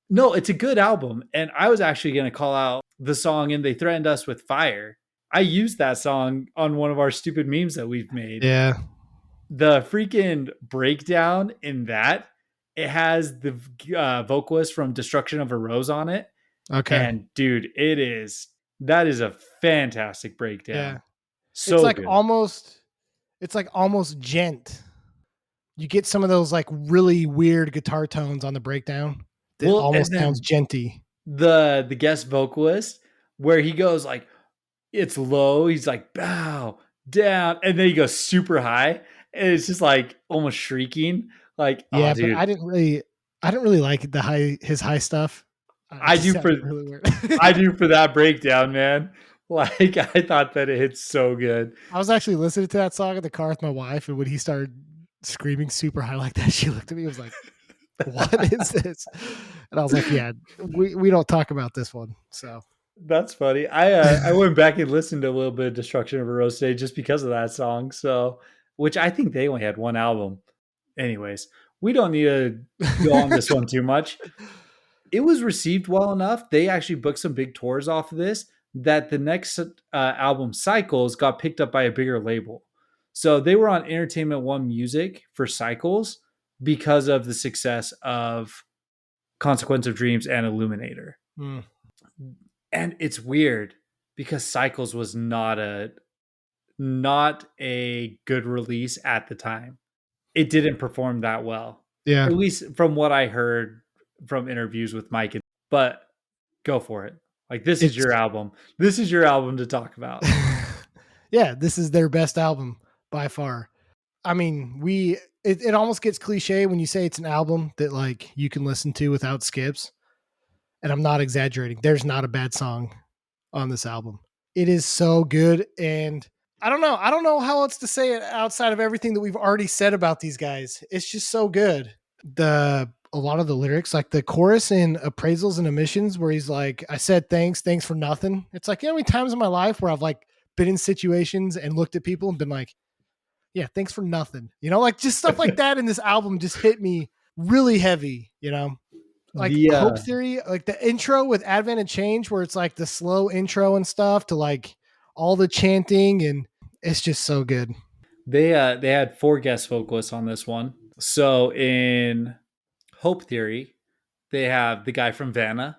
No, it's a good album, and I was actually going to call out the song "And They Threatened Us with Fire." I used that song on one of our stupid memes that we've made.
yeah.
The freaking breakdown in that, it has the vocalist from "Destruction of a Rose" on it,
Okay.
and dude, that is a fantastic
Yeah.
breakdown.
It's
So
like
good.
almost. It's like almost gent. You get some of those like really weird guitar tones on the breakdown that
Well, and
almost sounds
then
genty.
the guest vocalist where he goes like it's low, he's like bow down, and then he goes super high, and it's just like almost shrieking. Like, oh
Yeah, but
dude,
I didn't really like his high stuff. It
I
just
do for
sounded really weird.
I do for that breakdown, man. Like I thought that it hits so good.
I was actually listening to that song in the car with my wife, and when he started screaming super high like that, she looked at me and was like, "What is this?" And I was like, "Yeah, we don't talk about this one." So
That's funny. I went back and listened to a little bit of Destruction of a Rose today just because of that song. So, which I think they only had one album. Anyways, we don't need to go on this one too much. it was received well enough. They actually booked some big tours off of this, that the next album, Cycles, got picked up by a bigger label. So they were on Entertainment One Music for Cycles because of the success of Consequence of Dreams and Illuminator.
Mm.
And it's weird because Cycles was not a good release at the time. It didn't perform that well.
Yeah.
At least from what I heard from interviews with Mike. But go for it. Like, this is your album. This is your album to talk about.
Yeah, this is their best album by far. I mean, it almost gets cliche when you say it's an album that like you can listen to without skips. And I'm not exaggerating. There's not a bad song on this album. It is so good. And I don't know. I don't know how else to say it outside of everything that we've already said about these guys. It's just so good. A lot of the lyrics, like the chorus in Appraisals and Emissions, where he's like, I said thanks for nothing. It's like, you know how many times in my life where I've like been in situations and looked at people and been like, yeah, thanks for nothing. You know, like just stuff like that in this album just hit me really heavy, you know? Like
The
Hope Theory, like the intro with Advent and Change, where it's like the slow intro and stuff to like all the chanting, and it's just so good.
they had 4 guest vocalists on this one. So in Hope Theory, they have the guy from Vanna.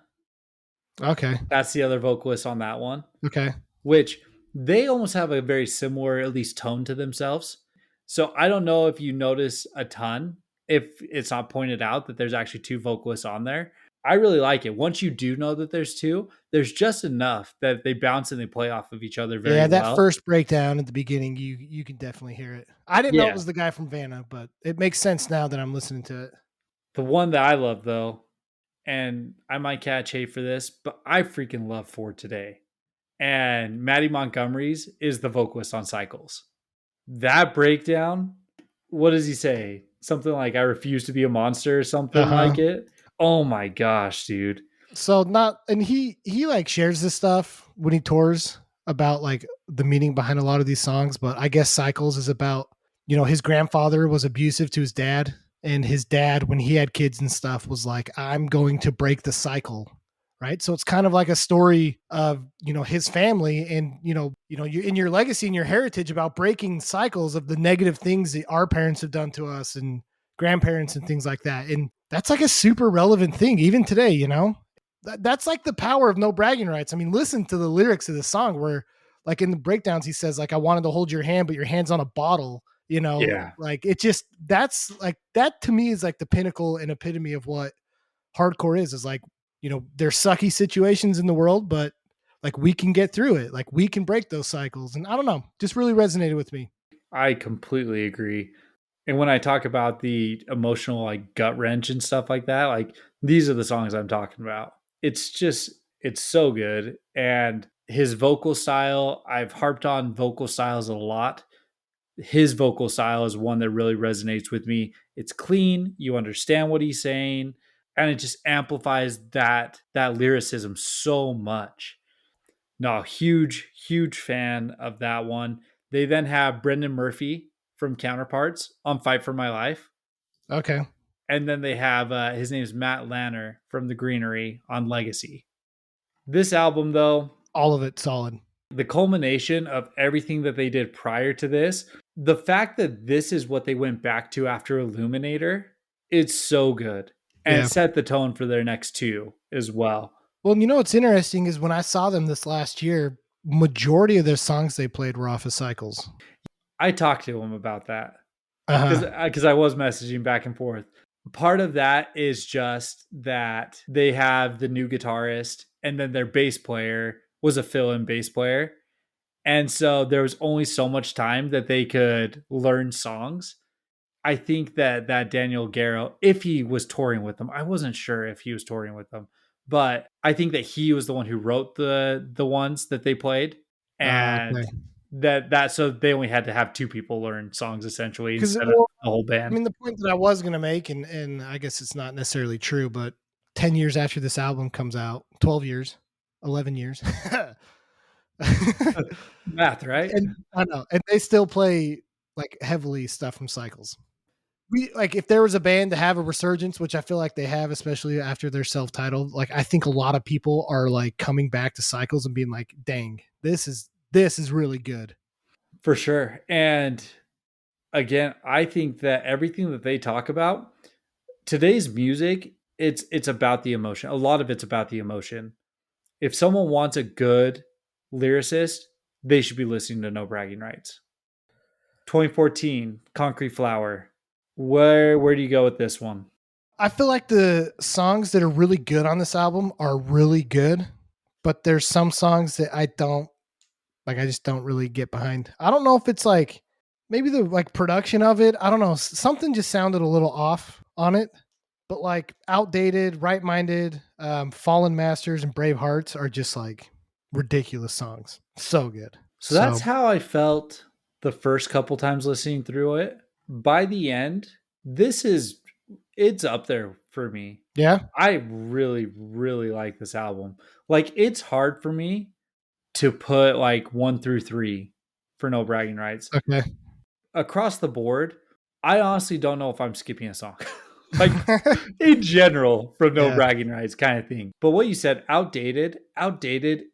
Okay.
That's the other vocalist on that one.
Okay.
Which they almost have a very similar, at least, tone to themselves. So I don't know if you notice a ton, if it's not pointed out that there's actually 2 vocalists on there. I really like it. Once you do know that there's 2, there's just enough that they bounce and they play off of each other very
Yeah, that
well.
first breakdown at the beginning, you can definitely hear it. I didn't know it was the guy from Vanna, but it makes sense now that I'm listening to it.
The one that I love, though, and I might catch hate for this, but I freaking love For Today. And Maddie Montgomery's is the vocalist on Cycles. That breakdown, what does he say? Something like, I refuse to be a monster or something like it. Oh my gosh, dude.
So he like shares this stuff when he tours about like the meaning behind a lot of these songs, but I guess Cycles is about, you know, his grandfather was abusive to his dad, and his dad, when he had kids and stuff, was like, I'm going to break the cycle. Right. So it's kind of like a story of, you know, his family and, you in your legacy and your heritage about breaking cycles of the negative things that our parents have done to us and grandparents and things like that. And that's like a super relevant thing even today, you know. That's like the power of no bragging rights. I mean, listen to the lyrics of the song where like in the breakdowns, he says like, I wanted to hold your hand, but your hand's on a bottle, you know.
Yeah.
Like it just, that's like, that to me is like the pinnacle and epitome of what hardcore is like, you know, there's sucky situations in the world, but like we can get through it. Like we can break those cycles. And I don't know, just really resonated with me.
I completely agree. And when I talk about the emotional like gut wrench and stuff like that, like these are the songs I'm talking about. It's so good. And his vocal style, I've harped on vocal styles a lot. His vocal style is one that really resonates with me. It's clean, you understand what he's saying, and it just amplifies that lyricism so much. No, huge fan of that one. They then have Brendan Murphy from Counterparts on Fight for My Life.
Okay.
And then they have his name is Matt Lanner from The Greenery on Legacy. This album, though,
all of it solid.
The culmination of everything that they did prior to this, the fact that this is what they went back to after Illuminator, it's so good. And it set the tone for their next 2 as well.
Well, you know what's interesting is when I saw them this last year, majority of their songs they played were off of Cycles.
I talked to him about that because I was messaging back and forth. Part of that is just that they have the new guitarist, and then their bass player was a fill-in bass player. And so there was only so much time that they could learn songs. I think that Daniel Garrow, if he was touring with them, I wasn't sure if he was touring with them, but I think that he was the one who wrote the ones that they played. And so they only had to have 2 people learn songs essentially instead of the whole band.
I mean, the point that I was going to make, and I guess it's not necessarily true, but 10 years after this album comes out, 12 years, 11 years.
Math, right?
And I know. And they still play like heavily stuff from Cycles. we like if there was a band to have a resurgence, which I feel like they have, especially after they're self-titled. Like I think a lot of people are like coming back to Cycles and being like, "Dang, this is really good."
For sure. And again, I think that everything that they talk about, today's music, it's about the emotion. A lot of it's about the emotion. If someone wants a good lyricist, they should be listening to No Bragging Rights. 2014, Concrete Flower. Where do you go with this one?
I feel like the songs that are really good on this album are really good, but there's some songs that I don't like. I just don't really get behind. I don't know if it's like maybe the like production of it. I don't know. Something just sounded a little off on it. But like outdated, right minded, fallen masters, and brave hearts are just like ridiculous songs. So good.
So that's
So
how I felt the first couple times listening through it. By the end, this is it's up there for me.
yeah,
I really, really like this album. Like, it's hard for me to put like 1 through 3 for No Bragging Rights.
okay.
Across the board, I honestly don't know if I'm skipping a song. Like, in general, from No
Yeah,
Bragging Rights kind of thing. But what you said, Outdated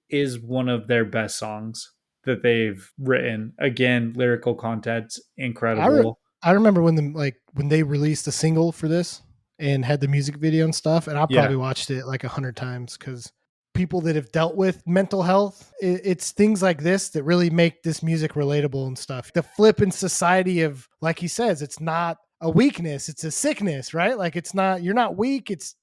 is one of their best songs that they've written. Again, lyrical content's
I re-
incredible.
I remember when they released the single for this and had the music video and stuff, and I
Yeah.
probably watched it like 100 times because people that have dealt with mental health, it's things like this that really make this music relatable and stuff. The flip in society of, like he says, it's not a weakness, it's a sickness, right? Like it's not, you're not weak. It's,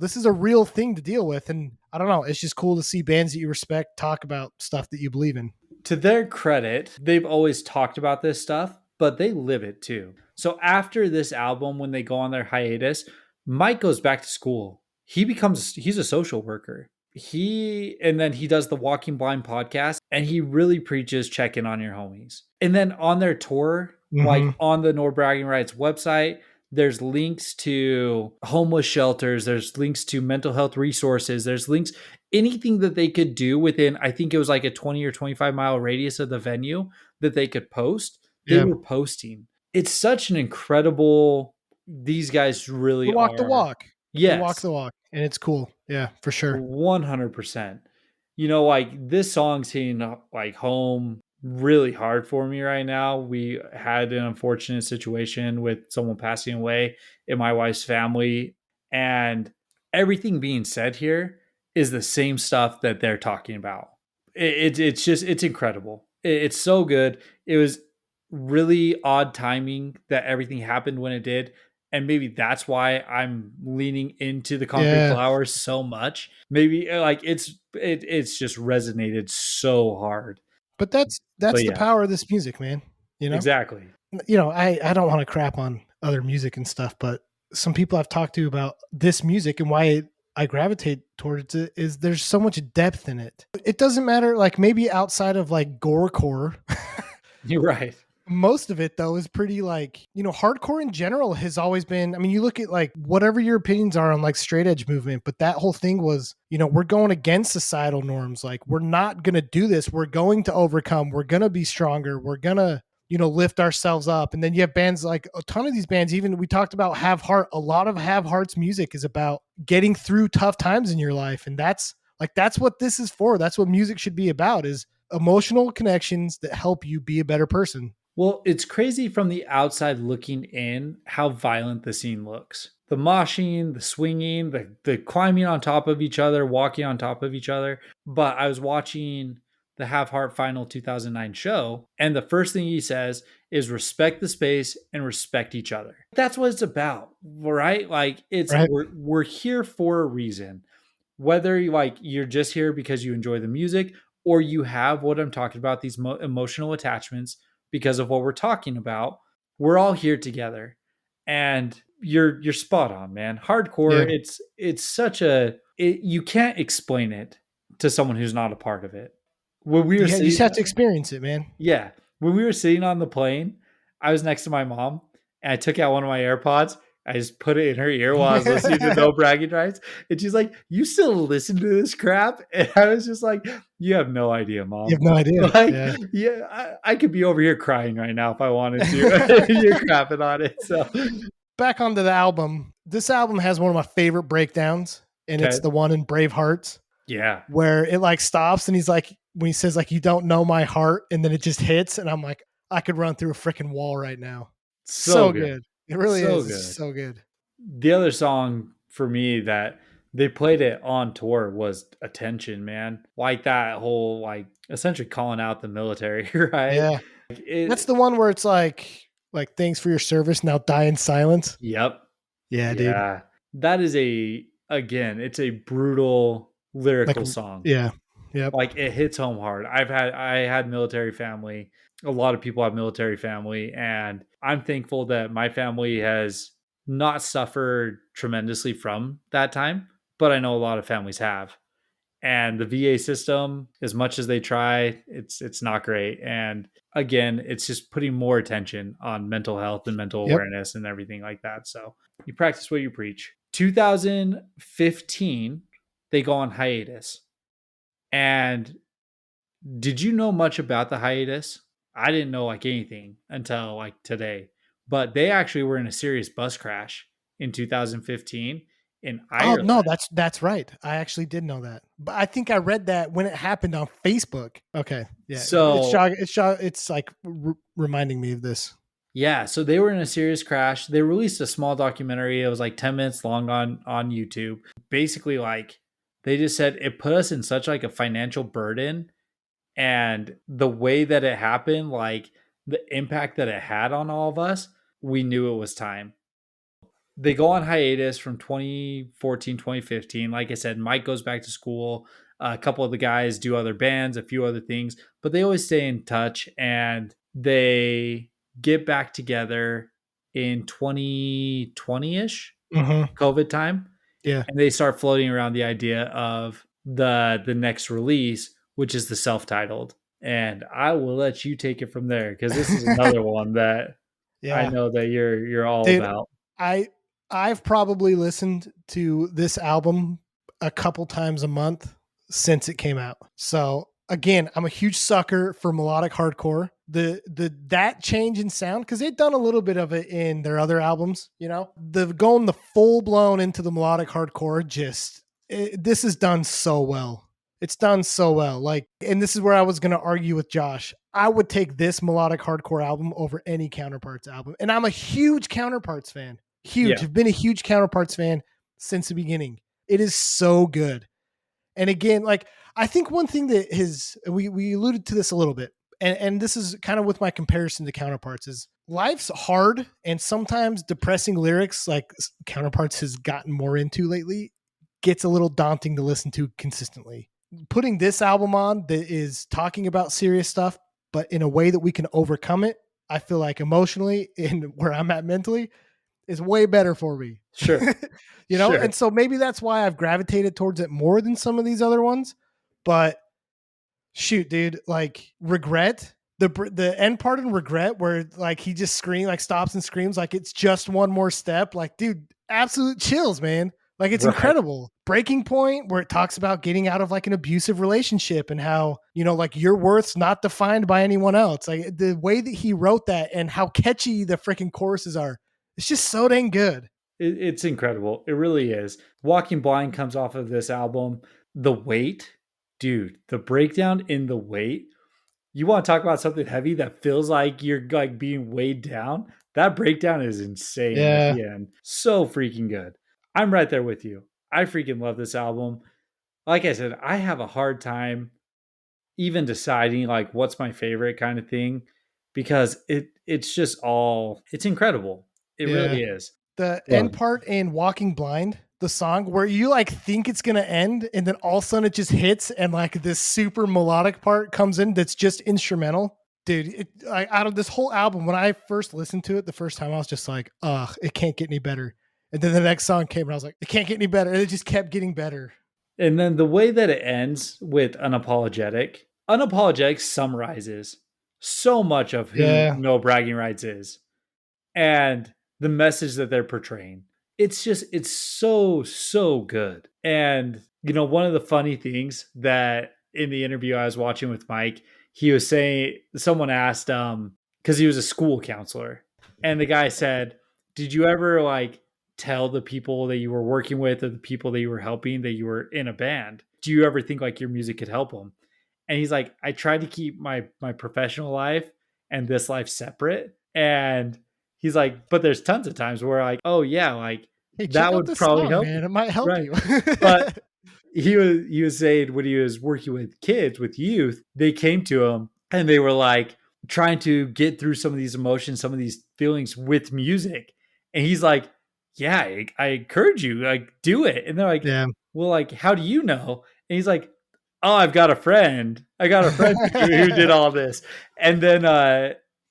this is a real thing to deal with. And I don't know, it's just cool to see bands that you respect talk about stuff that you believe in.
To their credit, they've always talked about this stuff, but they live it too. So after this album, when they go on their hiatus, Mike goes back to school. He's a social worker. And then he does the Walking Blind podcast, and he really preaches check in on your homies. And then on their tour, like
Mm-hmm.
on the No Bragging Rights website, there's links to homeless shelters, there's links to mental health resources, there's links, anything that they could do within, I think it was like a 20 or 25-mile radius of the venue that they could post, they
Yeah.
were posting. It's such an incredible, these guys
They
really
walk the
are.
walk. They walk
Yes,
the walk, and it's cool. Yeah, for sure.
100%. Like this song's hitting like home really hard for me right now. We had an unfortunate situation with someone passing away in my wife's family, and everything being said here is the same stuff that they're talking about. It's just it's incredible. It's so good. It was really odd timing that everything happened when it did, and maybe that's why I'm leaning into the Concrete
Yeah.
Flowers so much. Maybe like it's just resonated so hard.
But that's
But
the
yeah,
power of this music, man. You know?
exactly.
I don't want to crap on other music and stuff, but some people I've talked to about this music and why I gravitate towards it is there's so much depth in it. It doesn't matter, like maybe outside of like gorecore,
You're right.
most of it though is pretty like, hardcore in general has always been, I mean, you look at like whatever your opinions are on like straight edge movement, but that whole thing was, we're going against societal norms. Like we're not going to do this. We're going to overcome. We're going to be stronger. We're going to, lift ourselves up. And then you have bands like a ton of these bands, even we talked about Have Heart. A lot of Have Heart's music is about getting through tough times in your life. And that's what this is for. That's what music should be about, is emotional connections that help you be a better person.
Well, it's crazy from the outside looking in how violent the scene looks. The moshing, the swinging, the climbing on top of each other, walking on top of each other. But I was watching the Have Heart Final 2009 show, and the first thing he says is respect the space and respect each other. That's what it's about, right? Like
Right.
we're here for a reason. Whether you're just here because you enjoy the music, or you have what I'm talking about, these emotional attachments because of what we're talking about, we're all here together. And you're spot on, man. Hardcore,
Yeah.
it's such you can't explain it to someone who's not a part of it. When we were
You just
sitting
have to experience it, man.
Yeah, when we were sitting on the plane, I was next to my mom and I took out one of my AirPods I just put it in her ear while I was listening to No Bragging Rights. And she's like, "You still listen to this crap?" And I was just like, "You have no idea,
You have
mom."
no idea.
Like,
Yeah.
yeah, I could be over here crying right now if I wanted to. You're crapping on it. So,
Back onto the album. This album has one of my favorite breakdowns, and it's
okay.
the one in Brave Hearts
Yeah.
where it like stops and he's like, when he says like, "You don't know my heart," and then it just hits, and I'm like, I could run through a freaking wall right now.
So
So
good.
good. It really
So
is. It's
good.
just so good.
The other song for me that they played it on tour was Attention, man. Like that whole, like, essentially calling out the military, right?
Yeah.
Like
That's
it,
the one where it's like thanks for your service. Now die in silence.
yep.
Yeah, dude.
Yeah. That is again, it's a brutal
Like,
lyrical song.
yeah. Yep.
Like it hits home hard. I had military family. A lot of people have military family, and I'm thankful that my family has not suffered tremendously from that time, but I know a lot of families have. And the VA system, as much as they try, it's not great. And again, it's just putting more attention on mental health and mental
Yep.
awareness and everything like that. So you practice what you preach. 2015, they go on hiatus. And did you know much about the hiatus? I didn't know like anything until like today. But they actually were in a serious bus crash in 2015 in
Oh no,
Ireland.
that's right. I actually did know that, but I think I read that when it happened on Facebook. Okay, yeah,
So
it's like reminding me of this.
yeah, so they were in a serious crash. They released a small documentary. It was like 10 minutes long on YouTube. Basically, like they just said it put us in such like a financial burden, and the way that it happened, like the impact that it had on all of us, we knew it was time. They go on hiatus from 2014, 2015. Like I said, Mike goes back to school. A couple of the guys do other bands, a few other things, but they always stay in touch, and they get back together in 2020 ish,
Hmm.
COVID time.
Yeah.
And they start floating around the idea of the next release, which is the self-titled. And I will let you take it from there because this is another one that I
Yeah,
know that you're all
dude.
about.
I I've probably listened to this album a couple times a month since it came out. So again, I'm a huge sucker for melodic hardcore. The that change in sound, because they've done a little bit of it in their other albums, the going the full blown into the melodic hardcore, this is done so well. It's done so well. Like, and this is where I was going to argue with Josh. I would take this melodic hardcore album over any Counterparts album. And I'm a huge Counterparts fan. Huge.
Yeah,
I've been a huge Counterparts fan since the beginning. It is so good. And again, like, I think one thing that we alluded to this a little bit, and this is kind of with my comparison to Counterparts, is life's hard and sometimes depressing lyrics, like Counterparts has gotten more into lately, gets a little daunting to listen to consistently. Putting this album on that is talking about serious stuff, but in a way that we can overcome it, I feel like emotionally and where I'm at mentally is way better for me.
sure.
And
Sure.
so maybe that's why I've gravitated towards it more than some of these other ones. But shoot, dude, like Regret, the end part in Regret where like he just like stops and screams like it's just one more step. Like, dude, absolute chills, man. Like it's
Right.
incredible. Breaking Point, where it talks about getting out of like an abusive relationship and how, like your worth's not defined by anyone else. Like the way that he wrote that and how catchy the freaking choruses are, it's just so dang good.
It's incredible. It really is. Walking Blind comes off of this album. The Weight, dude, the breakdown in The Weight. You want to talk about something heavy that feels like you're like being weighed down? That breakdown is insane at
Yeah.
the end. So freaking good. I'm right there with you. I freaking love this album. Like I said, I have a hard time even deciding like what's my favorite kind of thing because it's just all it's incredible. It
Yeah.
really is.
The
Love
end
it.
part in Walking Blind, the song where you like think it's gonna end, and then all of a sudden it just hits, and like this super melodic part comes in that's just instrumental. Dude, out of this whole album, when I first listened to it the first time, I was just like, ugh, it can't get any better. And then the next song came, and I was like, it can't get any better. And it just kept getting better.
And then the way that it ends with Unapologetic summarizes so much of who
Yeah.
No Bragging Rights is. And the message that they're portraying. It's so good. And one of the funny things that in the interview I was watching with Mike, he was saying, someone asked because he was a school counselor, and the guy said, "Did you ever like tell the people that you were working with or the people that you were helping that you were in a band? Do you ever think like your music could help them?" And he's like, "I tried to keep my professional life and this life separate." And he's like, "But there's tons of times where like, oh yeah, like
Hey, check
that
out
would
this
probably
song,
help
man.
you."
It might help
Right.
you.
But he was saying when he was working with kids, with youth, they came to him and they were like trying to get through some of these emotions, some of these feelings with music. And he's like, "Yeah, I encourage you, like do it." And they're like,
Yeah.
"Well, like, how do you know?" And he's like, "Oh, I've got a friend. I got a friend who did all this." And then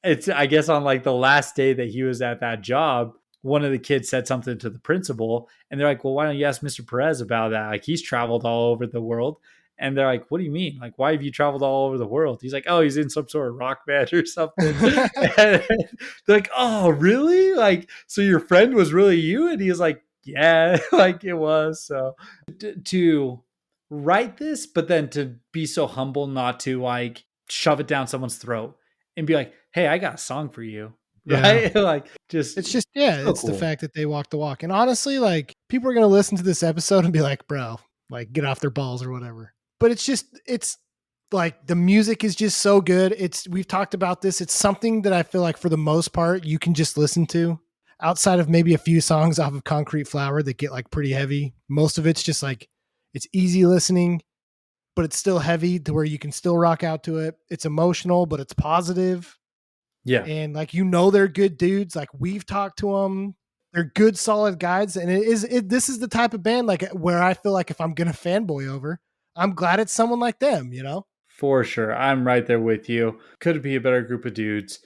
it's, I guess, on like the last day that he was at that job, one of the kids said something to the principal, and they're like, "Well, why don't you ask Mr. Perez about that? Like, he's traveled all over the world." And they're like, "What do you mean? Like, why have you traveled all over the world?" He's like, "Oh, he's in some sort of rock band or something." And they're like, "Oh, really? Like, so your friend was really you?" And he was like, "Yeah, like it was." So to write this, but then to be so humble not to like shove it down someone's throat and be like, "Hey, I got a song for you."
Yeah.
Right? Like, just
It's just, yeah,
so
it's the
cool.
fact that they walk the walk. And honestly, like, people are going to listen to this episode and be like, bro, like, get off their balls or whatever. But it's like the music is just so good. We've talked about this. It's something that I feel like for the most part, you can just listen to outside of maybe a few songs off of Concrete Flower that get like pretty heavy. Most of it's just like, it's easy listening, but it's still heavy to where you can still rock out to it. It's emotional, but it's positive.
Yeah,
And like, they're good dudes. Like, we've talked to them. They're good, solid guides. And this is the type of band like where I feel like if I'm gonna fanboy over, I'm glad it's someone like them, you know?
for sure. I'm right there with you. Could be a better group of dudes.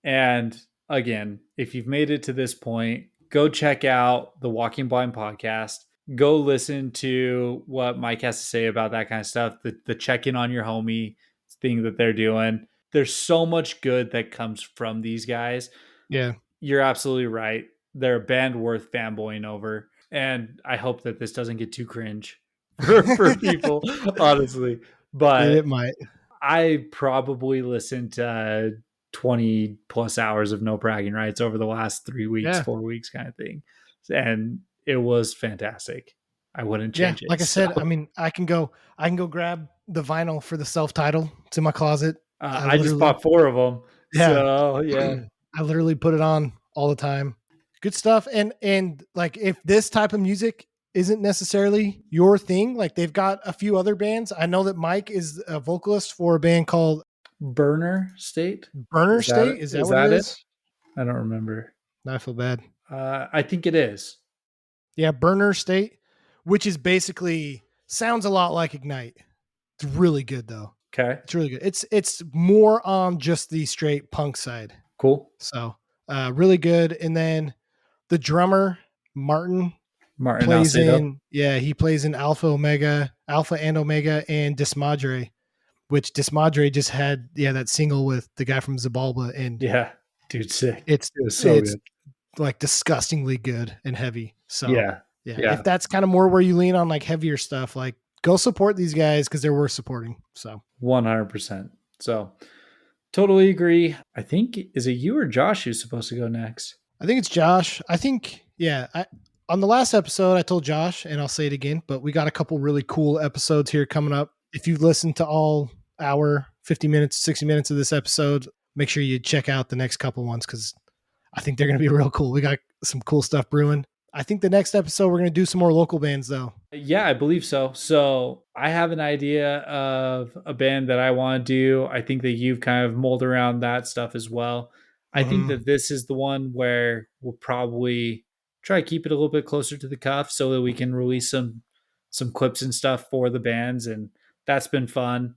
And again, if you've made it to this point, go check out the Walking Blind podcast. Go listen to what Mike has to say about that kind of stuff, the check in on your homie thing that they're doing. There's so much good that comes from these guys.
Yeah.
You're absolutely right. They're a band worth fanboying over. And I hope that this doesn't get too cringe for people, honestly.
Dude,
But
it might.
I probably listened to 20 plus hours of No Bragging Rights over the last 3 weeks,
Yeah.
4 weeks kind of thing. And it was fantastic. I wouldn't
Yeah.
change it.
Like I
So
said, I mean, I can go grab the vinyl for the self-title. It's in my closet. I
I just
literally,
bought 4 of them.
yeah.
So yeah,
I literally put it on all the time. Good stuff. And like, if this type of music isn't necessarily your thing, like they've got a few other bands. I know that Mike is a vocalist for a band called
Burner State.
Burner State. Is that
Is
what it
that it?
is?
I don't remember.
I feel bad.
I think it is.
Yeah, Burner State, which is basically sounds a lot like Ignite. It's really good though.
Okay,
It's really good. It's more on just the straight punk side.
cool.
So really good. And then the drummer, Martin,
Martin
plays
Alcedo.
in, yeah, he plays in Alpha and Omega, and Dismadre, which Dismadre just had, yeah, that single with the guy from Zabalba, and
Yeah, dude, sick.
it's
It was so
it's
good.
like disgustingly good and heavy. So
Yeah,
yeah,
yeah,
if that's kind of more where you lean on like heavier stuff, like go support these guys because they're worth supporting. So
100%. So totally agree. I think, is it you or Josh who's supposed to go next?
I think it's Josh. I think, yeah, on the last episode, I told Josh, and I'll say it again, but we got a couple really cool episodes here coming up. If you've listened to all hour, 50 minutes, 60 minutes of this episode, make sure you check out the next couple ones because I think they're going to be real cool. We got some cool stuff brewing. I think the next episode, we're going to do some more local bands, though.
Yeah, I believe so. So I have an idea of a band that I want to do. I think that you've kind of molded around that stuff as well. I think
Mm-hmm.
that this is the one where we'll probably try to keep it a little bit closer to the cuff so that we can release some clips and stuff for the bands, and that's been fun.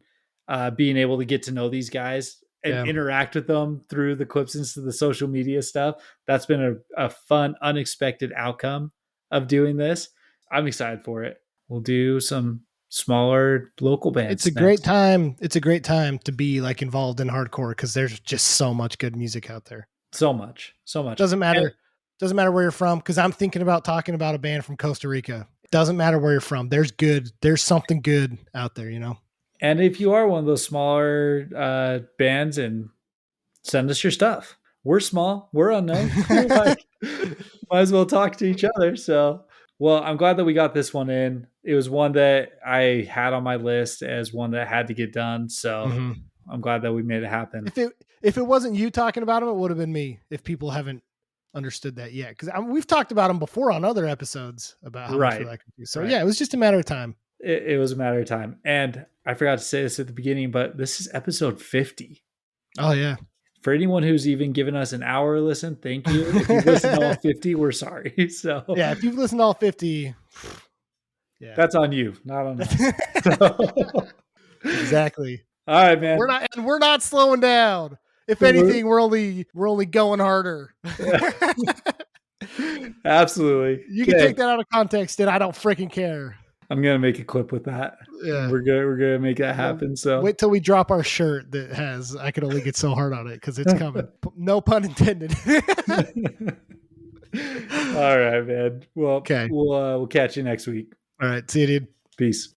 Being able to get to know these guys and
Yeah.
interact with them through the clips and the social media stuff. That's been a fun, unexpected outcome of doing this. I'm excited for it. We'll do some smaller local
It's a
bands
great
next.
time. It's a great time to be like involved in hardcore because there's just so much good music out there.
So much, so much.
Doesn't
And
matter. Doesn't matter where you're from, because I'm thinking about talking about a band from Costa Rica. Doesn't matter where you're from. There's something good out there, you know?
And if you are one of those smaller bands, and send us your stuff. We're small. We're unknown. Like, might as well talk to each other. So, well, I'm glad that we got this one in. It was one that I had on my list as one that had to get done. So
Mm-hmm.
I'm glad that we made it happen.
If it wasn't you talking about them, it would have been me. If people haven't understood that yet, because we've talked about them before on other episodes about how much we like them. So yeah, it was just a matter of time.
It was a matter of time. And I forgot to say this at the beginning, but this is episode 50.
Oh yeah.
For anyone who's even given us an hour listen, thank you. If you've listened to all 50, we're sorry. So
yeah, if you've listened to all 50, yeah,
that's on you, not on us. So.
Exactly.
All right, man.
We're not slowing down. If anything, we're only going harder.
Absolutely.
You can take that out of context, and I don't freaking care.
I'm gonna make a clip with that.
Yeah,
we're gonna make that happen. So
wait till we drop our shirt that has "I can only get so hard on it" because it's coming. No pun intended.
All right, man. Well,
okay.
We'll catch you next week.
All right, see you, dude.
Peace.